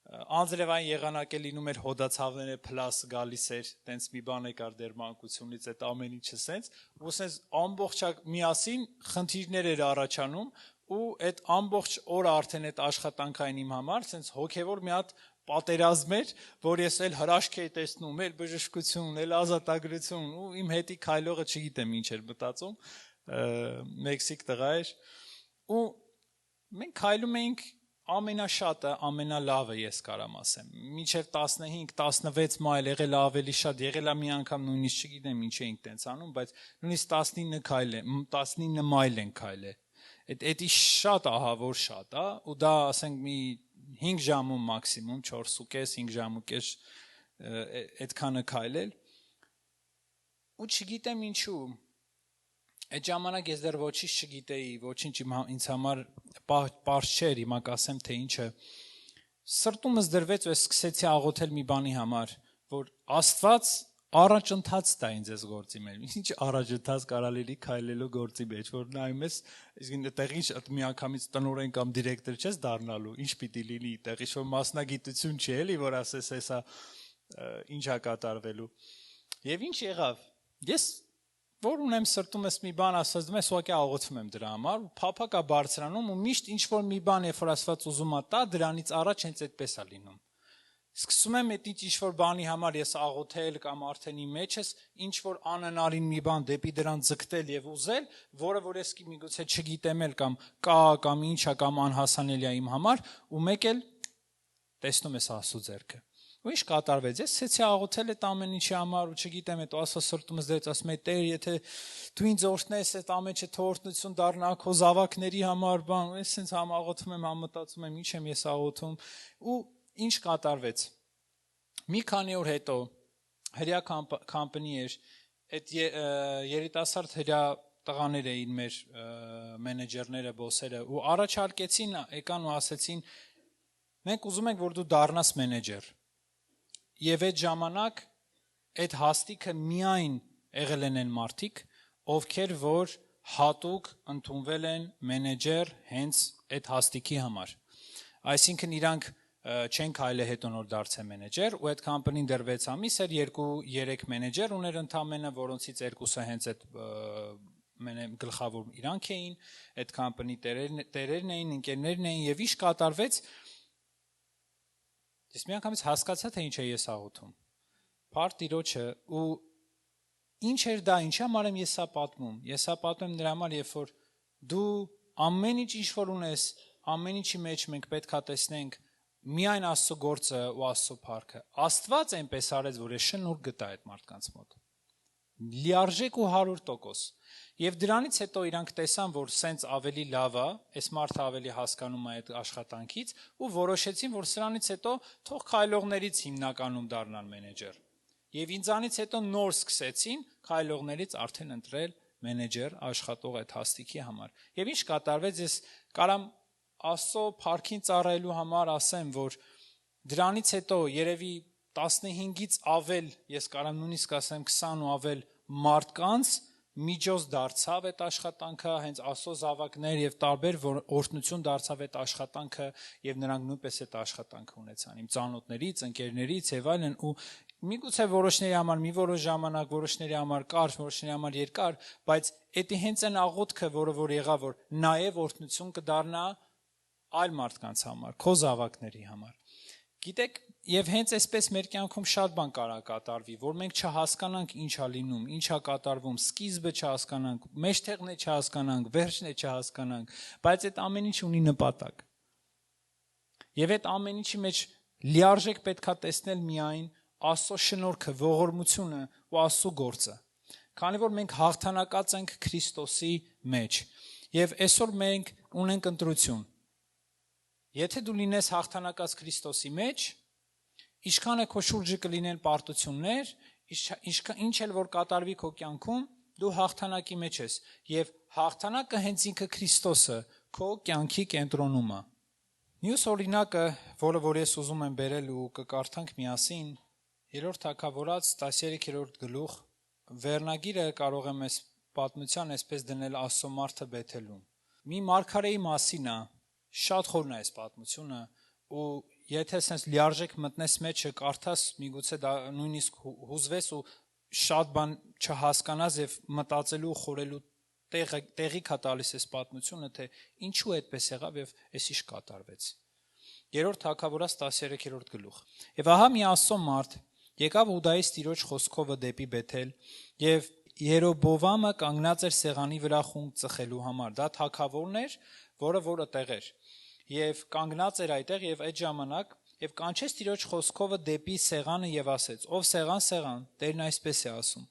Speaker 3: Անձրևային եղանակ է լինում էր, հոդացավները փլաս գալիս էր, տենց մի բան եկար դեր մանկությունից, այդ ամեն ինչը սենց, ու սենց ամբողջ միասին խնդիրներ էր առաջանում, ու այդ ամբողջ օրը արդեն այդ աշխատանքային իմ համար սենց հոգևոր մի հատ պատերազմ էր, որ ես էլ հրաշք էի տեսնում, էլ բժշկություն, էլ ազատագրություն, ու իմ հետի քայլողը չգիտեմ ինչ էր մտածում, մեքսիկ տղա էր, ու մենք քայլում էինք ամենաշատը, ամենալավը ես կարամ ասեմ։ Մինչև 15-16 մայլ եղել է ավելի շատ, եղել է մի անգամ նույնիսկ չգիտեմ ինչ էինք տենց անում, բայց նույնիսկ 19 քայլ է, 19 մայլ են քայլել։ Էդի շատ ահավոր շատ է, ու դա ասենք մի 5 ժամում մաքսիմում 4.5 ժամուկես այդքանը քայլել։ Ու չգիտեմ ինչու։ Այդ ժամանակ ես դեռ ոչինչ չգիտեի, ոչինչ ինձ համար պարզ չէր, հիմա կասեմ թե ինչը։ Սրտումս դրվեց ու ես սկսեցի աղոթել մի բանի համար, որ Աստված առաջընթաց տա ինձ այս գործի մեջ։ Ինչ առաջընթաց կարալելի քայլելու գործի մեջ, որ նայում ես, իսկ այդտեղի միանգամից տնօրեն կամ դիրեկտոր չես դառնալու, ինչ պիտի լինի, այդտեղի որ մասնագիտություն չի էլի, որ ասես հեսա ինչ է կատարվելու։ Եվ ինչ եղավ։ Ես որ ունեմ սրտումս մի բան ասած դեմ ես ուղղակի աղոթում եմ դրա համար ու փափակա բարձրանում ու միշտ ինչ որ մի բան երբ որ Աստված ուզում է տա դրանից առաջ հենց այդպես է լինում։ Սկսում եմ այդ ինչ որ բանի համար ես աղոթել կամ արդեն իմ մեջ ես ինչ որ անհնարին մի բան դեպի դրան ձգտել եւ ուզել, որը որ ես միգուցե չգիտեմ էլ կամ կա կամ ինչա կամ անհասանելի է իմ համար ու մեկ էլ տեսնում ես Աստծո ձեռքը։ Ու ինչ կատարվեց, ես ցեցի աղոթել այդ ամեն ինչի համար ու չգիտեմ, այդ Աստծո սրտումս դրեց, ասում եմ, Տեր, եթե դու ինձ օրհնես, այդ ամեն ինչը թողնություն դառնա քո զավակների համար, բան, ես sense աղոթում եմ, մտածում եմ, ինչ եմ ես աղոթում, ու ինչ կատարվեց։ Մի քանի օր հետո հրյա կամպանի էր, այդ երիտասարդ հրյա տղաներ էին մեր մենեջերները, բոսերը, ու առաջարկեցին, եկան ու ասեցին, մենք ուզում ենք, որ դու դառնաս մենեջեր։ Եվ այդ ժամանակ այդ հաստիքը միայն եղել են մարդիկ, ովքեր որ հատուկ ընդունվել են մենեջեր հենց այդ հաստիքի համար։ Այսինքն իրանք չեն քայլել հետո նոր դարձել մենեջեր, ու այդ կամպանին դեռ 6 ամիս էր, 2-3 մենեջեր ուներ ընդամենը, որոնցից 2-ը հենց այդ գլխավոր իրանք էին, այդ կամպանի տերերն էին, ընկերներն էին, եւ ինչ կատարվեց։ Ես միանգամից հասկացա թե ինչ է ես աղոթում։ Փառք Տիրոջը ու ինչ էր դա, ինչի համար եմ ես սա պատմում։ Ես սա պատմում նրա համար, երբ որ դու ամեն ինչ որ ունես, ամեն ինչի մեջ մենք պետքա տեսնենք միայն Աստծո գործը ու Աստծո փառքը։ Աստված այնպես արեց, որ ես շնորհ գտա այդ մարդկանց մոտ։ Լիարժեք ու 100%։ Եվ դրանից հետո իրանք տեսան, որ սենց ավելի լավ է, այս մարդը ավելի հասկանում է այդ աշխատանքից ու որոշեցին, որ սրանից հետո թող քայլողներից հիմնականում դառնան մենեջեր։ Եվ ինձանից հետո նոր սկսեցին քայլողներից արդեն ընտրել մենեջեր աշխատող այդ հաստիքի համար։ Եվ ինչ կատարվեց, ես կարամ Աստծո փառքին ծառայելու համար ասեմ, որ դրանից հետո երևի 15-ից ավել, ես կարամ նույնիսկ ասեմ 20 ու ավել մարդկանց միջոց դարձավ այդ աշխատանքը, հենց Աստծո զավակներ եւ տարբեր օրհնություն դարձավ այդ աշխատանքը եւ նրանք նույնպես այդ աշխատանքը ունեցան իմ ծանոթներից, ընկերներից եւ այլն ու միգուցե որոշների համար մի որոշ ժամանակ, որոշների համար կարճ, որոշների համար երկար, բայց դա հենց այն աղոթքը, որ եղավ, որ նաեւ օրհնություն կդառնա այլ մարդկանց համար, քո զավակների համար։ Գիտեք, եւ հենց այսպես մեր կյանքում շատ բան կարա կատարվի, որ մենք չհասկանանք ինչ է լինում, ինչ է կատարվում, սկիզբը չհասկանանք, մեջտեղն է չհասկանանք, վերջն է չհասկանանք, բայց այդ ամեն ինչ ունի նպատակ։ Եվ այդ ամեն ինչի մեջ լիարժեք պետքա տեսնել միայն Աստծո շնորհքը, ողորմությունը ու Աստծո գործը։ Քանի որ մենք հաղթանակած ենք Քրիստոսի մեջ, եւ այսօր մենք ունենք ընտրություն։ Եթե դու լինես հաղթանակած Քրիստոսի մեջ, ինչքան է քո շուրջը կլինեն պարտություններ, ինչ էլ որ կատարվի քո կյանքում, դու հաղթանակի մեջ ես եւ հաղթանակը հենց ինքը Քրիստոսը քո կյանքի կենտրոնում է։ Մյուս օրինակը, որը որ ես ուզում եմ բերել ու կկարդանք միասին, 3 Թագավորաց 13-րդ գլուխ, վերնագիրը կարող եմ այս պատմության այսպես դնել Աստծո մարդը Բեթելում։ Մի մարգարեի մասին է, շատ խորն է այս պատմությունը ու եթե sense լիարժեք մտնես մեջը կարդաս միգուցե դա նույնիսկ հուզվես ու շատ բան չհասկանաս եւ մտածելու ու խորելու տեղի կա տալիս այս պատմությունը թե ինչու այդպես եղավ եւ այս ինչ կատարվեց։ 3 Թագավորաց 13-րդ գլուխ։ Եվ ահա մի Աստծո մարդ եկավ Հուդայից Տիրոջ խոսքովը դեպի Բեթել եւ Երոբովամը կանգնած էր սեղանի վրա խունկ ծխելու համար։ Դա թագավորն էր, որը որ այդտեղ էր։ Եվ կանգնած էր այդտեղ եւ այդ ժամանակ եւ կանչեց Տիրոջ խոսքովը դեպի սեղանը եւ ասեց. «Ով սեղան, սեղան», Տերն այսպես է ասում.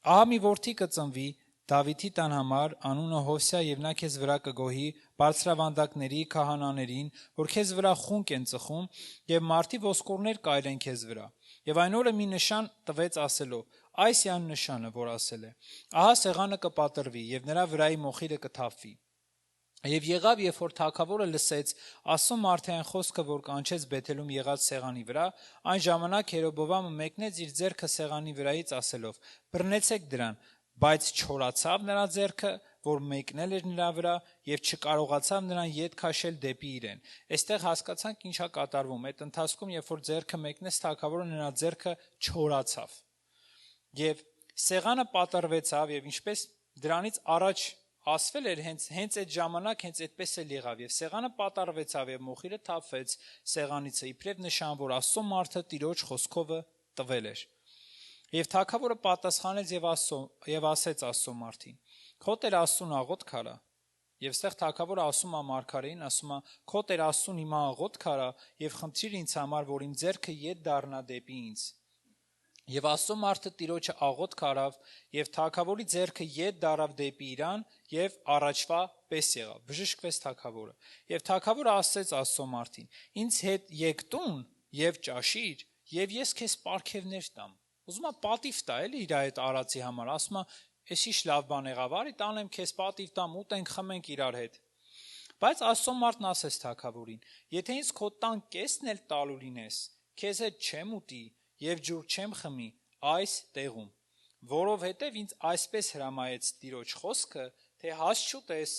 Speaker 3: «Ահա մի որդի կծնվի Դավիթի տան համար, անունը Հովսիա, եւ նա քեզ վրա կգոհի բարձրավանդակների, քահանաներին, որ քեզ վրա խունկ են ծխում, եւ մարտի ոսկորներ կայրեն քեզ վրա։ Եվ այն օրը մի նշան տվեց ասելով. այս է այն նշանը, որ ասել է. ահա սեղանը կպատրվի, եւ նրա վրայի մոխիրը կթափվի։ Եվ եղավ, երբ որ թագավորը լսեց Աստծո մարդյան խոսքը, որ կանչեց Բեթելում եղած սեղանի վրա, այն ժամանակ Երոբովամը մեկնեց իր ձեռքը սեղանի վրայից ասելով. բռնեցեք դրան, բայց չորացավ նրա ձեռքը, որ մեկնել էր նրա վրա, եւ չկարողացավ նրան ետ քաշել դեպի իրեն։ Այստեղ հասկացանք ինչա կատարվում։ Այդ ընթացքում, երբ որ ձեռքը մեկնեց թագավորը, նրա ձեռքը չորացավ։ Եվ սեղանը պատրվեցավ, եւ ինչպես դրանից առաջ ասվել էր, հենց այդ ժամանակ հենց այդպես էլ եղավ, եւ սեղանը պատրվեցավ եւ մոխիրը թափվեց սեղանից, իբրև նշան, որ Աստծո մարդը Տիրոջ խոսքովը տվել էր։ Եվ թագավորը պատասխանեց եւ ասեց Աստծո մարդին. քո Տեր Աստծուն աղոթք արա։ Եվ այստեղ թագավորը ասում է մարգարեին, ասում է. քո Տեր Աստծուն հիմա աղոթք արա եւ խնդրիր ինձ համար, որ իմ ձեռքը ետ դառնա դեպի ինձ։ Եվ Աստծո մարդը Տիրոջը աղոթք արավ, եւ թագավորի ձեռքը ետ դարավ դեպի իրան, եւ առաջվա պես եղավ, բժշկվեց թագավորը։ Եվ թագավորը ասեց Աստծո մարդին. ինձ հետ եկ տուն եւ ճաշիր, եւ ես քեզ պարգևներ տամ։ Ուզում է պատիվ տա էլի իր այդ արածի համար, ասում է, «Էս ինչ լավ բան եղավ, արի տանեմ քեզ պատիվ տամ, ուտենք, խմենք իրար հետ»։ Բայց Աստծո մարդն ասեց թագավորին. եթե ինձ քո տան կեսն էլ տալու լինես, քեզ հետ չեմ ուտի եւ ջուր չեմ խմի այս տեղում, որովհետեւ ինձ այսպես հրամայեց Տիրոջ խոսքը, թե հաց չուտես,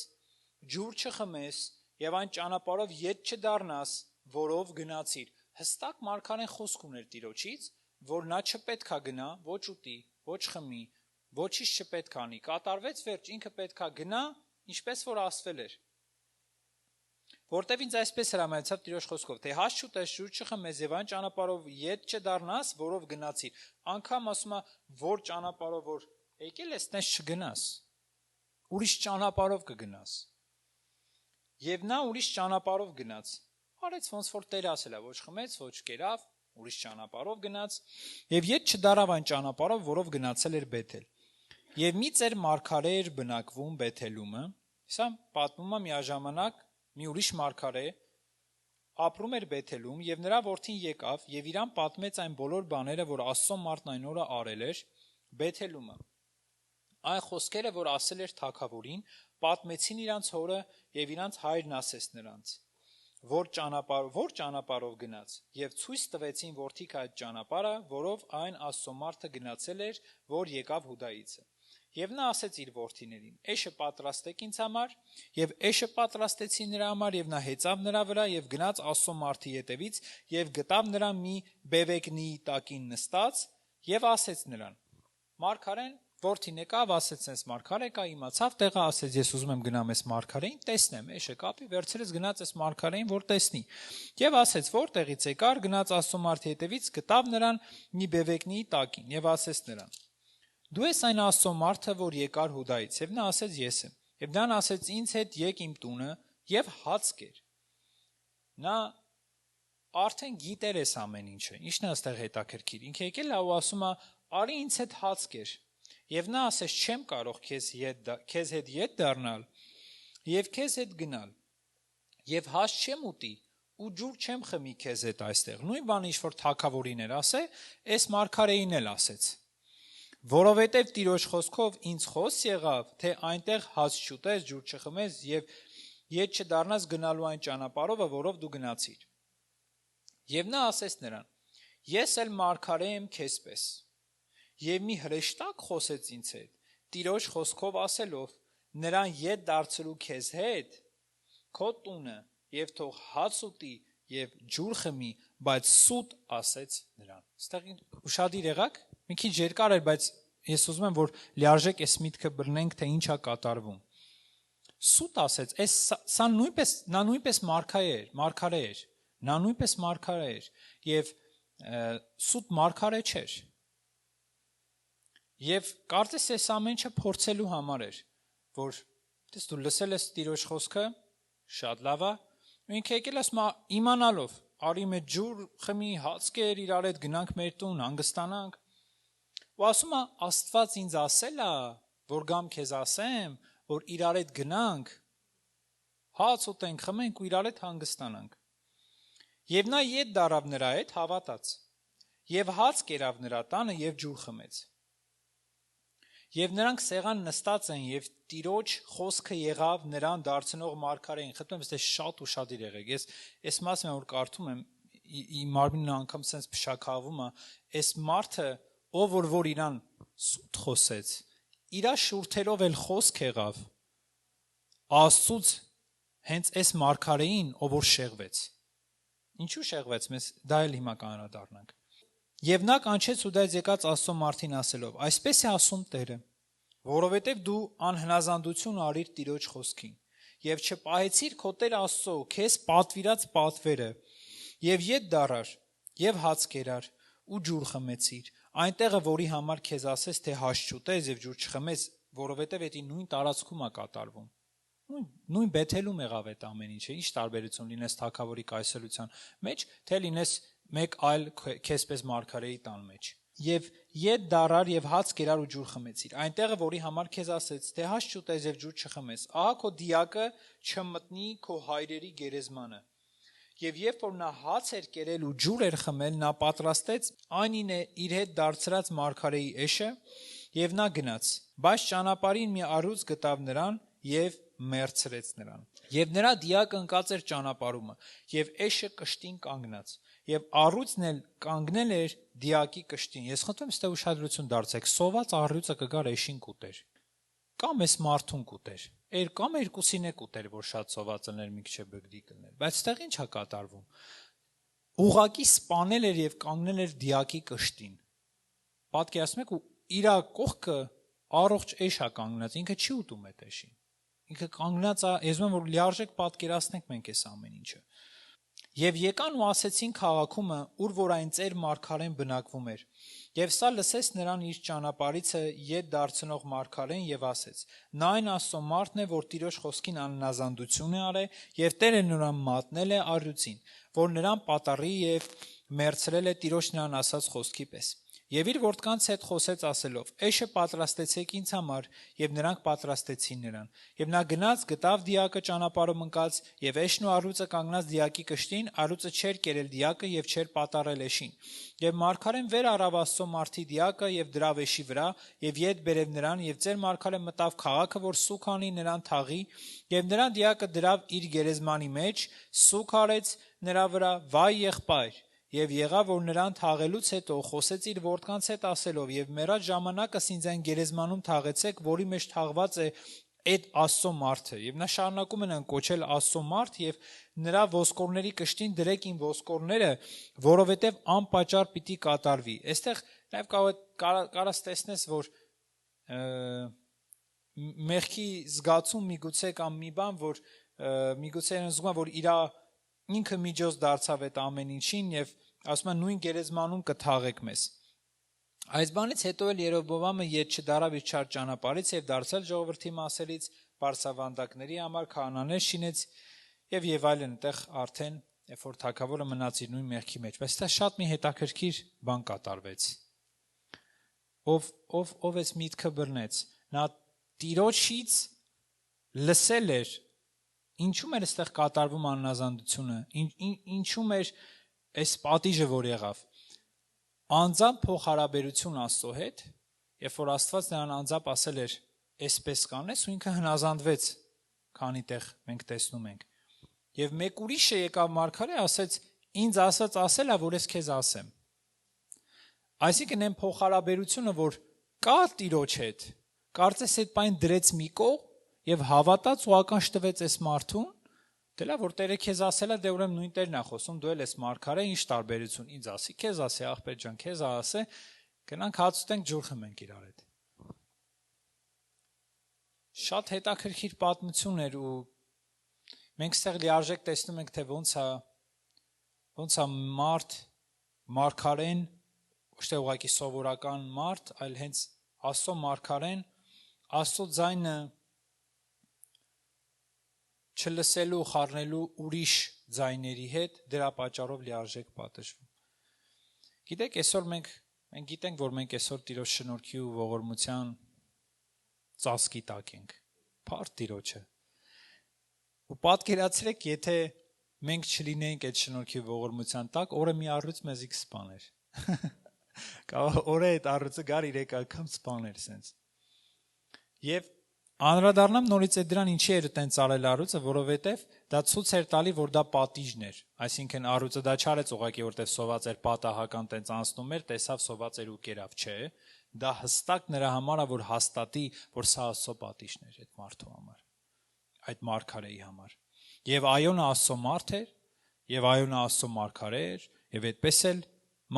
Speaker 3: ջուր չխմես եւ այն ճանապարհով ետ չդառնաս, որով գնացիր։ Հստակ մարգարեն խոսք ուներ Տիրոջից, որ նա չպետքա գնա, ոչ ուտի, ոչ խմի, ոչինչ չպետք անի։ Կատարվեց վերջ, ինքը պետքա գնա, ինչպես որ ասվել էր։ Որտեւ ինձ այսպես հրամայեցավ Տիրոջ խոսքով, թե հաց չուտես, ջուր չխմես եւ այն ճանապարհով ետ չդառնաս, որով գնացիր։ Անկամ ասում է, որ ճանապարհով որ եկել ես, տես չգնաս։ Ուրիշ ճանապարհով կգնաս։ Եվ նա ուրիշ ճանապարհով գնաց։ Արեց ոնց որ Տերը ասել է, ոչ խմեց, ոչ կերավ, ուրիշ ճանապարհով գնաց, եւ ետ չդարավ այն ճանապարհով, որով գնացել էր Բեթել։ Եվ մի ծեր մարգարե էր բնակվում Բեթելումը, սա պատմում է միաժամանակ մի ուրիշ մարգարե ապրում էր Բեթելում, եւ նրա որդին եկավ եւ իրան պատմեց այն բոլոր բաները, որ Աստծո մարդն այն օրը արել էր Բեթելումը։ Այն խոսքերը, որ ասել էր թագավորին, պատմեցին իրանց հորը եւ իրանց հայրն ասեց նրանց, որ ճանապարհով գնաց, եւ ցույց տվեցին որդիք այդ ճանապարհը, որով այն Աստծո մարդը գնացել էր, որ եկավ Հուդայիցը։ Եվ նա ասեց իր որդիներին. «Էշը պատրաստեք ինձ համար», եւ էշը պատրաստեցին նրա համար, եւ նա հեծավ նրա վրա եւ գնաց Աստծո մարդի ետևից եւ գտավ նրան մի բևեկնի տակին նստած եւ ասեց նրան. «Մարգարեն որդին եկավ, ասեց sense մարգարե կա, իմացավ տեղը, ասեց ես ուզում եմ գնամ այս մարգարեին, տեսնեմ, էշը կապի, վերցրեց գնաց այս մարգարեին, որ տեսնի։ Եվ ասեց որտեղից եկար, գնաց Աստծո մարդի ետևից, գտավ նրան մի բևեկնի տակին եւ ասեց նրան. Դու ես այն Աստծո մարդը, որ եկար Հուդայից, եւ նա ասեց ես եմ։ Եվ նա ասեց ինձ հետ եկ իմ տունը եւ հաց կեր։ Նա արդեն գիտեր այս ամեն ինչը։ Ինչն է այստեղ հետաքրքիր։ Ինքը եկել է ու ասում է. «Արի ինձ հետ հաց կեր»։ Եվ նա ասեց չեմ կարող քեզ հետ ետ դառնալ եւ քեզ հետ գնալ։ Եվ հաց չեմ ուտի ու ջուր չեմ խմի քեզ հետ այստեղ։ Նույն բանը ինչ որ թագավորին էր ասե, այս մարգարեին էլ ասեց։ Որովհետև Տիրոջ խոսքով ինձ խոս եղավ, թե այնտեղ հաց չուտես, ջուր չխմես եւ ետ չդառնաս գնալու այն ճանապարհով, որով դու գնացիր։ Եվ նա ասեց նրան. Ես էլ մարգարե եմ քեզպես։ Եվ մի հրեշտակ խոսեց ինձ հետ, Տիրոջ խոսքով ասելով. նրան ետ դարձրու քեզ հետ, քո տունը եւ թող հաց ուտի եւ ջուր խմի, բայց սուտ ասեց նրան։ Այստեղ ուշադիր եղաք։ Մի քիչ երկար էր, բայց ես ուզում եմ, որ լիարժեք այս միտքը բռնենք, թե ինչ է կատարվում։ Սուտ ասեց, սա նույնպես մարգարե էր։ Նա նույնպես մարգարե էր եւ սուտ մարգարե չէր։ Եվ կարծես այս ամենը փորձելու համար էր, որ դու լսել ես Տիրոջ խոսքը, շատ լավ է։ Ու ինքը եկել ասում է իմանալով, արի մեծ ջուր, խմի, հաց կեր, իրար հետ գնանք մեր տուն, հանգստանանք։ Ու ասում է Աստված ինձ ասել է, որ գամ քեզ ասեմ, որ իրար հետ գնանք, հաց ուտենք, խմենք ու իրար հետ հանգստանանք։ Եվ նա ետ դարավ նրա հետ հավատաց։ Եվ հաց կերավ նրա տանը եւ ջուր խմեց։ Եվ նրանք սեղան նստած են եւ Տիրոջ խոսքը եղավ նրան դարձնող մարգարեին։ Խնդրում եմ, դες շատ ուշադիր եղեք։ Ես այս մասը որ կարդում եմ, իմ մարմինն անգամ sense փշակավում է, այս մարդը, ով որ իրան սուտ խոսեց, իրա շուրթերով էլ խոսք եղավ Աստծուց հենց այս մարգարեին, ով որ շեղվեց։ Ինչու շեղվեց, մեզ դա էլ հիմա կանրադառնանք։ Եվ նա կանչեց ու դայց եկած Աստծո մարդին ասելով. այսպես է ասում Տերը, որովհետև դու անհնազանդություն արիր Տիրոջ խոսքին, եւ չպահեցիր քո Տեր Աստծո քեզ պատվիրած պատվերը, եւ ետ դարար, եւ հաց կերար, ու ջուր խմեցիր, այնտեղը, որի համար քեզ ասես, թե հաց չուտես եւ ջուր չխմես, որովհետև դա նույն տարածքում է կատարվում։ Նույն Բեթելում եղավ այդ ամեն ինչը, ինչ տարբերություն լինես թագավորի կայսրության մեջ, թե լինես մեկ այլ քեզպես մարգարեի տան մեջ։ Եվ ետ դարար եւ հաց կերար ու ջուր խմեցիր, այնտեղը, որի համար քեզ ասեց, թե հաց չուտես եւ ջուր չխմես, ահա քո դիակը չմտնի քո հայրերի գերեզմանը։ Եվ երբ որ նա հաց էր կերել ու ջուր էր խմել, նա պատրաստեց այն իր հետ դարձրած մարգարեի էշը, եւ նա գնաց, բայց ճանապարհին մի առյուծ գտավ նրան եւ մերցրեց նրան։ Եվ նրա դիակը ընկած էր ճանապարհումը, եւ էշը կշտին կանգնած, եւ առյուծն էլ կանգնել էր դիակի կշտին։ Ես խնդրում եմ, ստե ուշադրություն դարձեք, սոված առյուծը կգար էշին կուտեր։ Կամ էս մարդուն կուտեր։ Կամ երկուսին է կուտեր, որ շատ սոված ըներ մի քիչ բգդի կլներ։ Բայց այդտեղ ինչ է կատարվում։ Ուղակի սպանել էր եւ կանգնել էր դիակի կշտին։ Պատկերացնում եք, ու իր կողքը առողջ էշ է կանգնած, ինքը չի ուտում այդ էշին։ Ինքը կանգնած է, ես ուզում եմ որ լիարժեք պատկերացնենք մենք այս ամեն ինչը։ Եվ եկան ու ասեցին քաղաքումը, ուր որ այն ծեր մարգարեն բնակվում էր։ Եվ սա լսեց նրան իր ճանապարհիցը ետ դարձնող մարգարեն եւ ասեց. նա այն Աստծո մարդն է, որ Տիրոջ խոսքին աննազանդություն է արել, եւ Տերը նրան մատնել է առյուծին, որ նրան պատառի եւ մերցրել է Տիրոջ նրան ասած խոսքի պես։ Եվ իր որդկանց հետ խոսեց ասելով. «Էշը պատրաստեցեք ինձ համար», եւ նրանք պատրաստեցին նրան։ Եվ նա գնաց, գտավ դիակը ճանապարհում ընկած, եւ էշն ու առյուծը կանգնած դիակի կշտին, առյուծը չէր կերել դիակը եւ չէր պատառել էշին։ Եվ մարգարեն վեր առավ Աստծո մարդի դիակը եւ դրավ էշի վրա, եւ ետ բերև նրան, եւ ծեր մարգարեն մտավ քաղաքը, որ սուք անի նրան թաղի, եւ նրան դիակը դրավ իր գերեզմանի մեջ, սուք արեց նրա վրա, վայ եղբայր։ Եվ եղավ, որ նրան թաղելուց հետո խոսեց իր որդկանց հետ ասելով. «Եվ մեռած ժամանակս ինձ այն գերեզմանում թաղեցեք, որի մեջ թաղված է այդ Աստծո մարդը»։ Եվ նա շարունակում են կոչել Աստծո մարդ եւ նրա ոսկորների կշտին դրեք իմ ոսկորները, որովհետեւ անպատճառ պիտի կատարվի։ Այստեղ նաեւ կարաս տեսնես, որ մեղքի զգացում միգուցե կամ մի բան, որ միգուցե զգում որ ինքը միջոց դարձավ այդ ամեն ինչին եւ ասում են նույն գերեզմանում կթաղեք մեզ։ Այս բանից հետո էլ Երոբոամը ետ չդարավ իր չար ճանապարհից եւ դարձել ժողովրդի մասերից բարձավանդակների համար քահանաներ շինեց եւ այլն, այդտեղ արդեն երբ որ թագավորը մնաց իր նույն մեղքի մեջ, բայց դա շատ մի հետաքրքիր բան կատարվեց։ Ով էս միտքը բռնեց, նա Տիրոջից լսել էր ինչու էր այստեղ կատարվում աննազանդությունը, ինչու էր այս պատիժը որ եղավ։ Անձամբ փոխհարաբերություն Աստծո հետ, երբ որ Աստված նրան անձամբ ասել էր, այսպես կանես, ու ինքը հնազանդվեց, քանի տեղ մենք տեսնում ենք։ Եվ մեկ ուրիշը եկավ մարգարե, ասեց, ինձ ասել է, որ ես քեզ ասեմ։ Այսինքն այն փոխհարաբերությունը, որ կա Տիրոջ հետ, կարծես այդ բան դրեց մի կողմ եւ հավատաց ու ականջ տվեց այս մարդուն, դե լավ որ Տերը քեզ ասել է, դե ուրեմն նույն Տերն է խոսում, դու էլ ես մարգարե, ինչ տարբերություն, ինձ ասի, քեզ ասի, աղբեր ջան, քեզ ասե, գնանք հաց ուտենք, ջուր խմենք իրար հետ։ Շատ հետաքրքիր պատմություն էր ու մենք ստեղ լիարժեք տեսնում ենք, թե ոնց է մարգարեն, ոչ թե ուղղակի սովորական մարդ, այլ հենց Աստծո մարգարեն, Աստծո ձայնը չլսելու, խառնելու ուրիշ ձայների հետ, դրա պատճառով լիարժեք պատժվում։ Գիտեք, այսօր մենք գիտենք, որ մենք այսօր Տիրոջ շնորհքի ու ողորմության ծածկի տակ ենք։ Փառք Տիրոջը։ Ու պատկերացրեք, եթե մենք չլինեինք այդ շնորհքի ողորմության տակ, օրը մի առյուծ մեզի կսպաներ։ Օրը այդ առյուծը գար 3 անգամ սպաներ սենց։ Եվ անդրադառնամ նորից այդ դրան ինչի էր այտենց արել առյուծը, որովհետև դա ցույց էր տալի, որ դա պատիժն էր։ Այսինքն առյուծը դա չարեց ուղղակի, որտեղ սոված էր պատահական տենց անցնում էր, տեսավ սոված էր ու կերավ, չէ։ Դա հստակ նրա համար է, որ հաստատի, որ սա Աստծո պատիժն էր այդ մարդու համար, այդ մարգարեի համար։ Եվ Այոնը Աստծո մարդ էր, եւ Այոնը Աստծո մարգարե էր, եւ այդպես էլ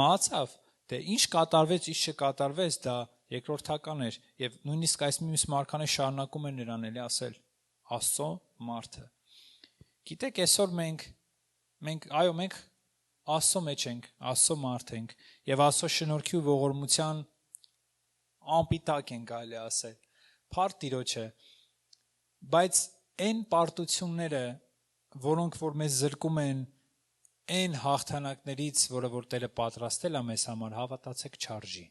Speaker 3: մահացավ։ Դե ինչ կատարվեց, ինչ չկատարվեց, դա երկրորդական էր, եւ նույնիսկ այս մյուս մարգարեն շարունակում էր նրան էլի ասել Աստծո մարդը։ Գիտեք, այսօր մենք Աստծո մեջ ենք, Աստծո մարդ ենք, եւ Աստծո շնորհքի ու ողորմության անպիտակ ենք այլ ասել։ Փառք Տիրոջը, բայց այն պարտությունները, որոնք որ մեզ զրկում են այն հաղթանակներից, որը որ Տերը պատրաստել է մեզ համար, հավատացեք չարժի։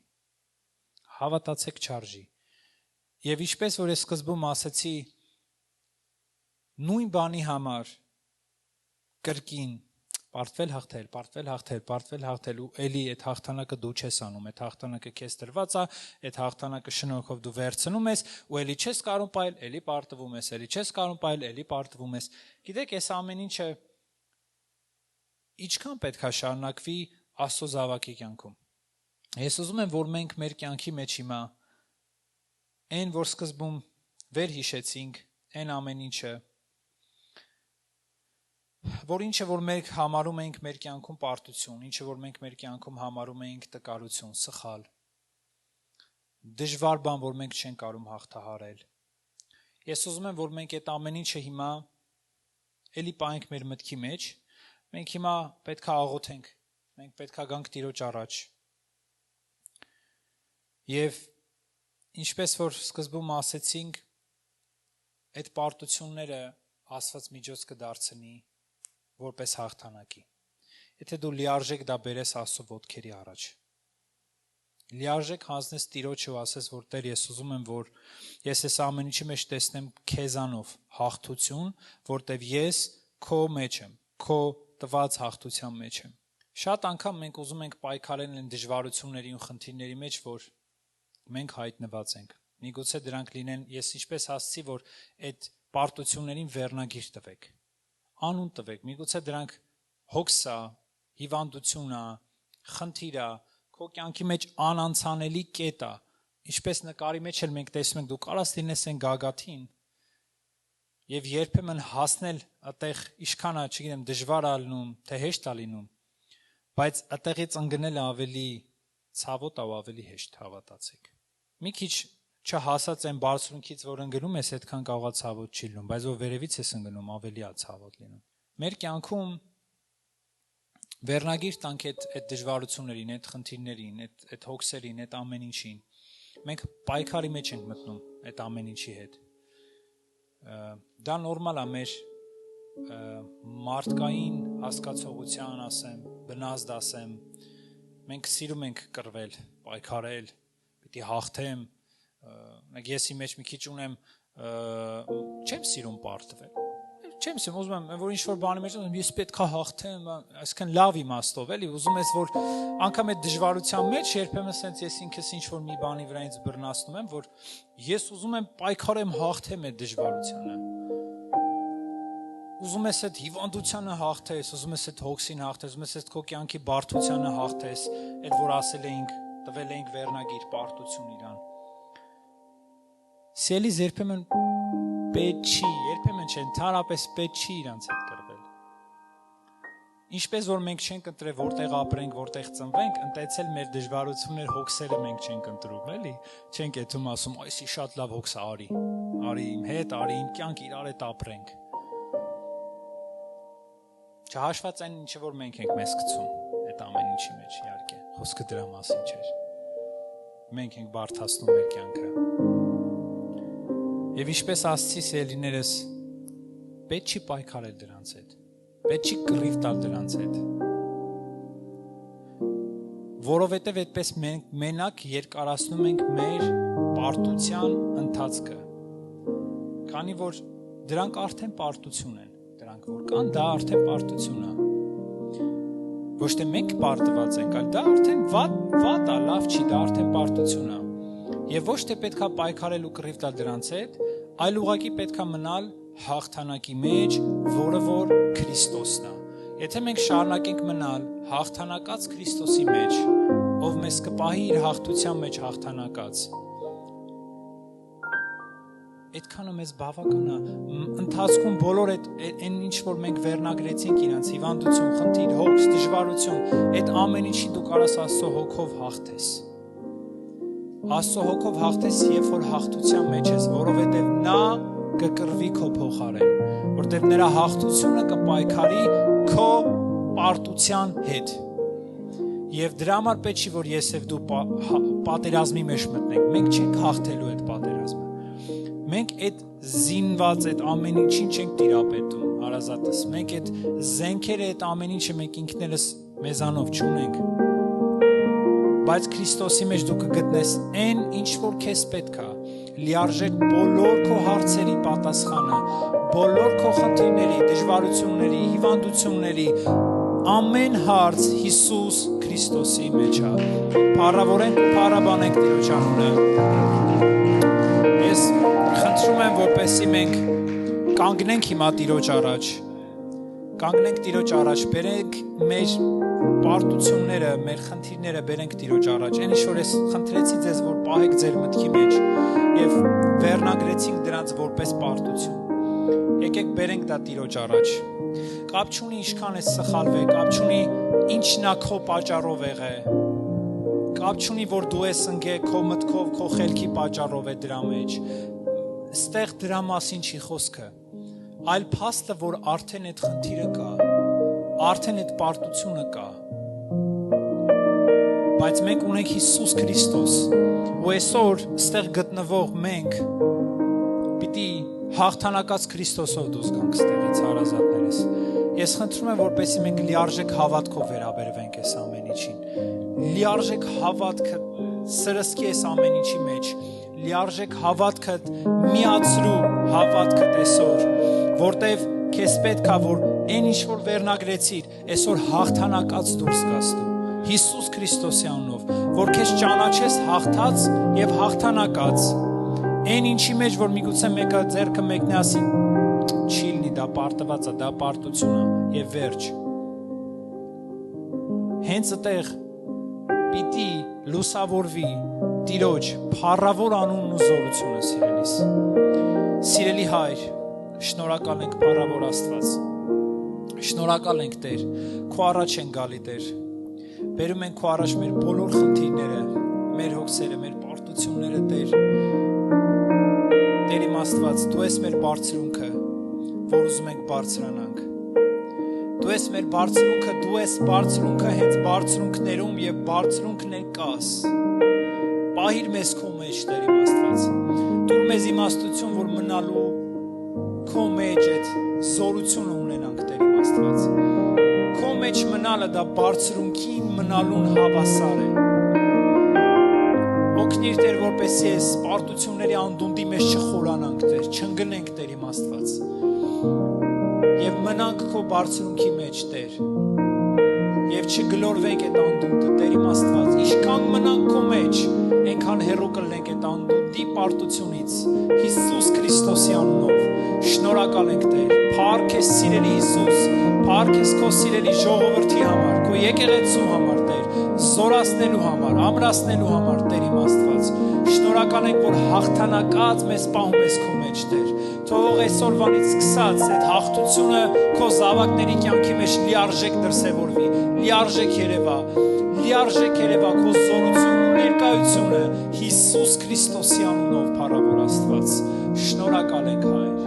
Speaker 3: Հավատացեք չարժի։ Եվ ինչպես որ ես սկզբում ասացի, նույն բանի համար կրկին պարտվել հաղթել ու էլի այդ հաղթանակը դու չես անում, այդ հաղթանակը քեզ տրված է, այդ հաղթանակը շնորհքով դու վերցնում ես ու էլի չես կարող պայել, էլի պարտվում ես, էլի չես կարող պայել, էլի պարտվում ես։ Գիտեք, այս ամեն ինչը ինչքան պետք է շարունակվի Աստծո զավակի կյանքում։ Ես ուզում եմ, որ մենք մեր կյանքի մեջ հիմա այն, որ սկզբում վերհիշեցինք, այն ամեն ինչը, որ մենք համարում ենք մեր կյանքում պարտություն, ինչը որ մենք մեր կյանքում համարում ենք տկարություն, սխալ, դժվար բան, որ մենք չենք կարող հաղթահարել։ Ես ուզում եմ, որ մենք այդ ամեն ինչը հիմա էլի պահենք մեր մտքի մեջ, մենք հիմա պետք է աղոթենք, մենք պետք է գանք Տիրոջ առաջ։ Եվ ինչպես որ սկզբում ասեցինք, այդ պարտությունները Աստված միջոց կդարձնի որպես հաղթանակի։ Եթե դու լիարժեք դա բերես Աստծո ոտքերի առաջ։ Լիարժեք հանձնես Տիրոջը ու ասես, որ Տեր, ես ուզում եմ, որ ես այս ամեն ինչի մեջ տեսնեմ քեզանով հաղթություն, որտեվ ես քո մեջ եմ, քո տված հաղթության մեջ եմ։ Շատ անգամ մենք ուզում ենք պայքարել այն դժվարությունների ու խնդիրների մեջ, որ մենք հայտնված ենք։ Միգուցե դրանք լինեն, ես ինչպես ասացի, որ այդ պարտություններին վերնագիր տվեք, անուն տվեք, միգուցե դրանք հոգսա, հիվանդությունա, խնդիրա, քո կյանքի մեջ անանցանելի կետ է, ինչպես նկարի մեջ էլ մենք տեսնում ենք, դու կարաս լինես այն գագաթին եւ երբեմն հասնել այդտեղ ինչքան է, չգիտեմ, դժվար է լինում, թե հեշտ է լինում, բայց այդտեղից ընկնելը ավելի ցավոտ է ու ավելի հեշտ, հավատացեք։ Մի քիչ չհասած այն բարձունքից, որ ընկնում ես, այդքան կարողա ցավոտ չի լինում, բայց ով վերևից ես ընկնում, ավելի է ցավոտ լինում։ Մեր կյանքում վերնագիր տանք այդ դժվարություններին, այդ խնդիրներին, այդ հոգսերին, այդ ամեն ինչին։ Մենք պայքարի մեջ ենք մտնում այդ ամեն ինչի հետ։ Դա նորմալ է մեր մարդկային հասկացողության, ասեմ, բնազդ ասեմ։ Մենք սիրում ենք կռվել, պայքարել, պիտի հաղթեմ։ Ես իմ մեջ մի քիչ ունեմ, չեմ սիրում պարտվել։ Չեմ սիրում, ուզում եմ, որ ինչ-որ բանի մեջ ես պետք է հաղթեմ, այսքան լավ իմաստով, էլի, ուզում ես, որ անգամ այդ դժվարության մեջ երբեմն ասենց ես ինքս ինչ-որ մի բանի վրա ինձ բռնացնում եմ, որ ես ուզում եմ պայքարեմ, հաղթեմ այդ դժվարությանը։ Ուզում ես այդ հիվանդությանը հաղթես, ուզում ես այդ հոգսին հաղթես, ուզում ես այդ քո կյանքի բարդությանը հաղթես, այդ որ ասել էինք, տվել էինք վերնագիր պարտություն իրան։ Սիրելի, երբեմն պետք չի, երբեմն չէ, ընդհանրապես պետք չի իրանց հետ կռվել։ Ինչպես որ մենք չենք ընտրել որտեղ ապրենք, որտեղ ծնվենք, ընտեցել մեր դժվարություններ, հոգսերը մենք չենք ընտրում, էլի։ Չենք եթում ասում, այսի շատ լավ հոգս է, արի իմ հետ, արի իմ կյանք իրար հետ ապրենք։ Չհաշված այն ինչը որ մենք ենք մեզ գցում այդ ամեն ինչի մեջ, իհարկե, խոսքը դրա մասին չէր։ Մենք ենք բարդացնում մեր կյանքը։ Եվ ինչպես ասացի սիրելիներս, պետք չի պայքարել դրանց հետ։ Պետք չի կռիվ տալ դրանց հետ։ Որովհետև այդպես մենք մենակ երկարացնում ենք մեր պարտության ընթացքը։ Քանի որ դրանք արդեն պարտություն են, դրանք որ կան, դա արդեն պարտություն է։ Ոչ թե մենք պարտված ենք, այլ դա արդեն վատ է, լավ չի, դա արդեն պարտություն է։ Եվ ոչ թե պետքա պայքարել ու կռիվ տալ դրանց հետ, այլ ուղղակի պետքա մնալ հաղթանակի մեջ, որը որ Քրիստոսն է։ Եթե մենք շարունակենք մնալ հաղթանակած Քրիստոսի մեջ, ով մեզ կպահի իր հաղթության մեջ հաղթանակած, այդքանը մեզ բավական է։ Ընթացքում բոլոր այն ինչ որ մենք վերնագրեցինք իրանց հիվանդություն, խնդիր, հոգս, դժվարություն, այդ ամեն ինչի դու կարաս Աստծո հոգով հաղթես։ Աստծո հոգով հաղթես, երբ որ հաղթության մեջ ես, որովհետև նա կկռվի քո փոխարեն, որովհետև նրա հաղթությունը կպայքարի քո պարտության հետ։ Եվ դրա համար պետք չի որ ես եւ դու պատերազմի մեջ մտնենք։ Մենք չենք հաղթելու այդ պատերազմը։ Մենք այդ զինված այդ ամեն ինչին չենք տիրապետում, հարազատս։ Մենք այդ զենքերը, այդ ամեն ինչը մենք ինքներս մեզանով չունենք։ Բայց Քրիստոսի մեջ դու կգտնես այն ինչ որ քեզ պետք է, լիարժեք բոլոր քո հարցերի պատասխանը, բոլոր քո խնդիրների, դժվարությունների, հիվանդությունների, ամեն հարց Հիսուս Քրիստոսի մեջ է։ Փառավորենք, փառաբանենք Տիրոջ անունը։ Ես խնդրում եմ, որպեսզի մենք կանգնենք հիմա Տիրոջ առաջ, կանգնենք Տիրոջ առաջ, բերենք մեր պարտությունները, մեր խնդիրները բերենք Տիրոջ առաջ, այն ինչ որ ես խնդրեցի ձեզ, որ պահեք ձեր մտքի մեջ և վերնագրեցինք դրանց որպես պարտություն, եկեք բերենք դա Տիրոջ առաջ, կապ չունի ինչքան ես սխալվել, կապ չունի ինչն է քո պատճառով եղել, կապ չունի որ դու ես ընկել քո մտքով, քո խելքի պատճառով է դրա մեջ, ստեղ դրա մասին չի խոսքը, այլ փաստը, որ արդեն այդ խնդիրը կա, արդեն այդ պարտությունը կա, բայց մենք ունենք Հիսուս Քրիստոս, ու այսօր ստեղ գտնվող մենք պիտի հաղթանակած Քրիստոսով դուրս գանք ստեղից հարազատներս։ Ես խնդրում եմ, որպեսզի մենք լիարժեք հավատքով վերաբերվենք այս ամեն ինչին, լիարժեք հավատքը սրսկի այս ամեն ինչի մեջ, լիարժեք հավատքդ միացրու հավատքդ այսօր, որտև քեզ պետք է որ այն ինչ որ վերնագրեցիր, այսօր հաղթանակած դուրս գաս դու Հիսուս Քրիստոսի անունով, որ քեզ ճանաչես հաղթած եւ հաղթանակած, այն ինչի մեջ որ միգուցե մեկը ձեռքը մեկն է ասի, չի լինի, դա պարտված է, դա պարտություն է եւ վերջ։ Հենց այդտեղ պիտի լուսավորվի Տիրոջ փառավոր անունն ու զորությունը սիրելիս։ Սիրելի Հայր, շնորհակալ ենք փառավոր Աստված։ Շնորհակալ ենք Տեր, քո առաջ են գալի Տեր։ Բերում ենք քո առաջ մեր բոլոր խնդիրները, մեր հոգսերը, մեր պարտությունները Տեր։ Տեր իմ Աստված, դու ես մեր բարձրունքը, որ ուզում ենք բարձրանանք։ Դու ես մեր բարձրունքը, դու ես բարձրունքը հենց բարձրունքներում եւ բարձրունքներ կաս։ Պահիր մեզ քո մեջ, Տեր իմ Աստված։ Տուր մեզ իմաստություն, որ մնալու քո մեջ այդ զորությունը ունենանք, Տեր իմ Աստված։ Քո մեջ մնալը դա բարձրունքին մնալուն հավասար է։ Օգնիր Տեր, որպեսզի այս պարտությունների անդունդի մեջ չխորանանք, Տեր, չընկնենք, Տեր իմ Աստված։ Եվ մնանք քո բարձրունքի մեջ, Տեր։ Եվ չգլորվենք այդ անդունդը, Տեր իմ Աստված, ինչքան մնանք քո մեջ, այնքան հեռու կլինենք այդ անդունդի պարտությունից, Հիսուս Քրիստոսի անունով։ Շնորհակալ ենք, Տեր, փառք քեզ սիրելի Հիսուս, փառք քեզ քո սիրելի ժողովրդի համար, քո եկեղեցու համար, Տեր, զորացնելու համար, ամրացնելու համար, Տեր իմ Աստված։ Շնորհակալ ենք, որ հաղթանակած մեզ պահում ես քո մեջ, Տեր։ Թող այսօրվանից սկսած այդ հաղթությունը քո զավակների կյանքի մեջ լիարժեք դրսևորվի, լիարժեք երևա քո զորությունն ու ներկայությունը Հիսուս Քրիստոսի անունով, փառավոր Աստված։ Շնորհակալ ենք, Հայր,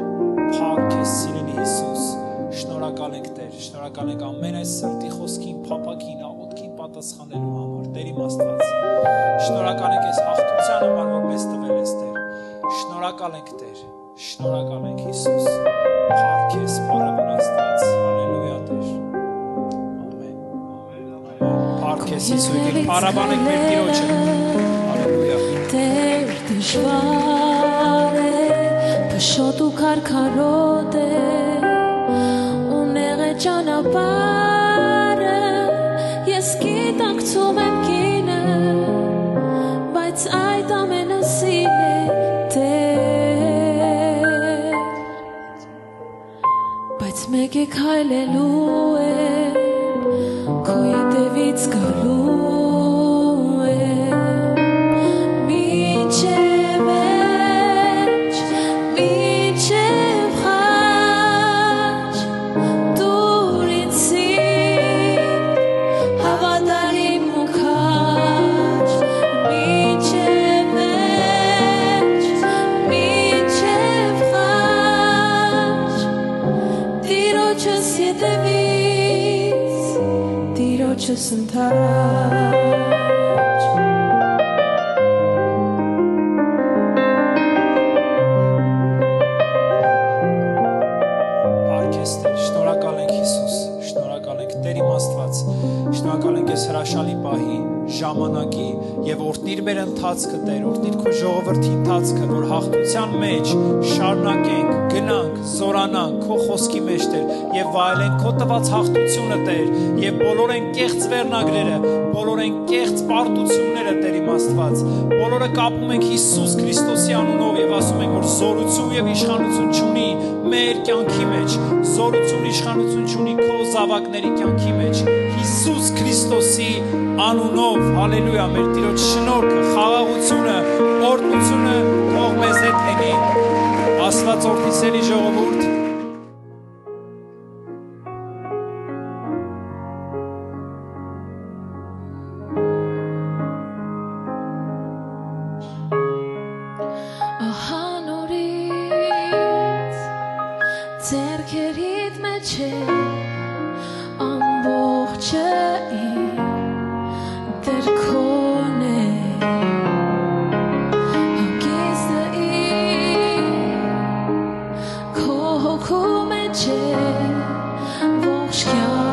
Speaker 3: փառք քեզ սիրելի Հիսուս, շնորհակալ ենք, Տեր, շնորհակալ ենք ամեն այս սրտի խոսքին, փափագին, աղոթքին պատասխանելու համար, Տեր իմ Աստված։ Շնորհակալ ենք այս հաղթության համար, որ մեզ տվել ես, Տեր։ Շնորհակալ ենք, Տեր, շնորհակալ ենք, Հիսուս, փառք քեզ, քեզ Հիսուս, փառաբանենք մեր Տիրոջը։ Հալելույա։
Speaker 1: Տեր դժվար է, փշոտ ու քարքարոտ է, ունեղ է ճանապարհը, ես գիտակցում եմ կինը, բայց այդ ամենը սիրել է Տեր, բայց մեկ է քայլելու է, քո ետևից գալու է, մինչև վերջ, մինչև խաչ, դուր ինձ սիրտ, հավատարիմ ու քաջ, մինչև վերջ, մինչև խաչ, Տիրոջս ետևից, Տիրոջս ընթաց։
Speaker 3: Արքեստր, շնորհակալ ենք Հիսուս, շնորհակալ ենք Տեր իմ Աստված, շնորհակալ ենք այս հրաշալի պահի, ժամանակի եւ օրհնիր մեր ընթացքը Տեր, օրհնիր քո ժողովրդի ընթացքը, որ հաղթության մեջ շարունակենք, գնանք, զորանանք քո խոսքի մեջ Տեր եւ վայելենք քո տված հաղթությունը Տեր եւ բոլոր են կեղծ վերնագրերը, բոլոր են կեղծ պարտությունները Տեր իմ Աստված, բոլորը կապում ենք Հիսուս Քրիստոսի անունով եւ ասում ենք որ զորություն եւ իշխանություն ունի մեր կյանքի մեջ, զորություն իշխանություն ունի քո զավակների կյանքի մեջ, Հիսուս Քրիստոսի անունով, հալելույա, մեր Տիրոջ շնորհքը, խաղաղությունը, օրհնությունը թող մեզ հետ լինի, Աստված օրհնի ժողովուրդ։
Speaker 1: Ահա նորից ձեռքերիդ մեջ է ամբողջը իմ Տեր քոն է հանգիստը իմ քո հոգու մեջ է ողջ կյանքը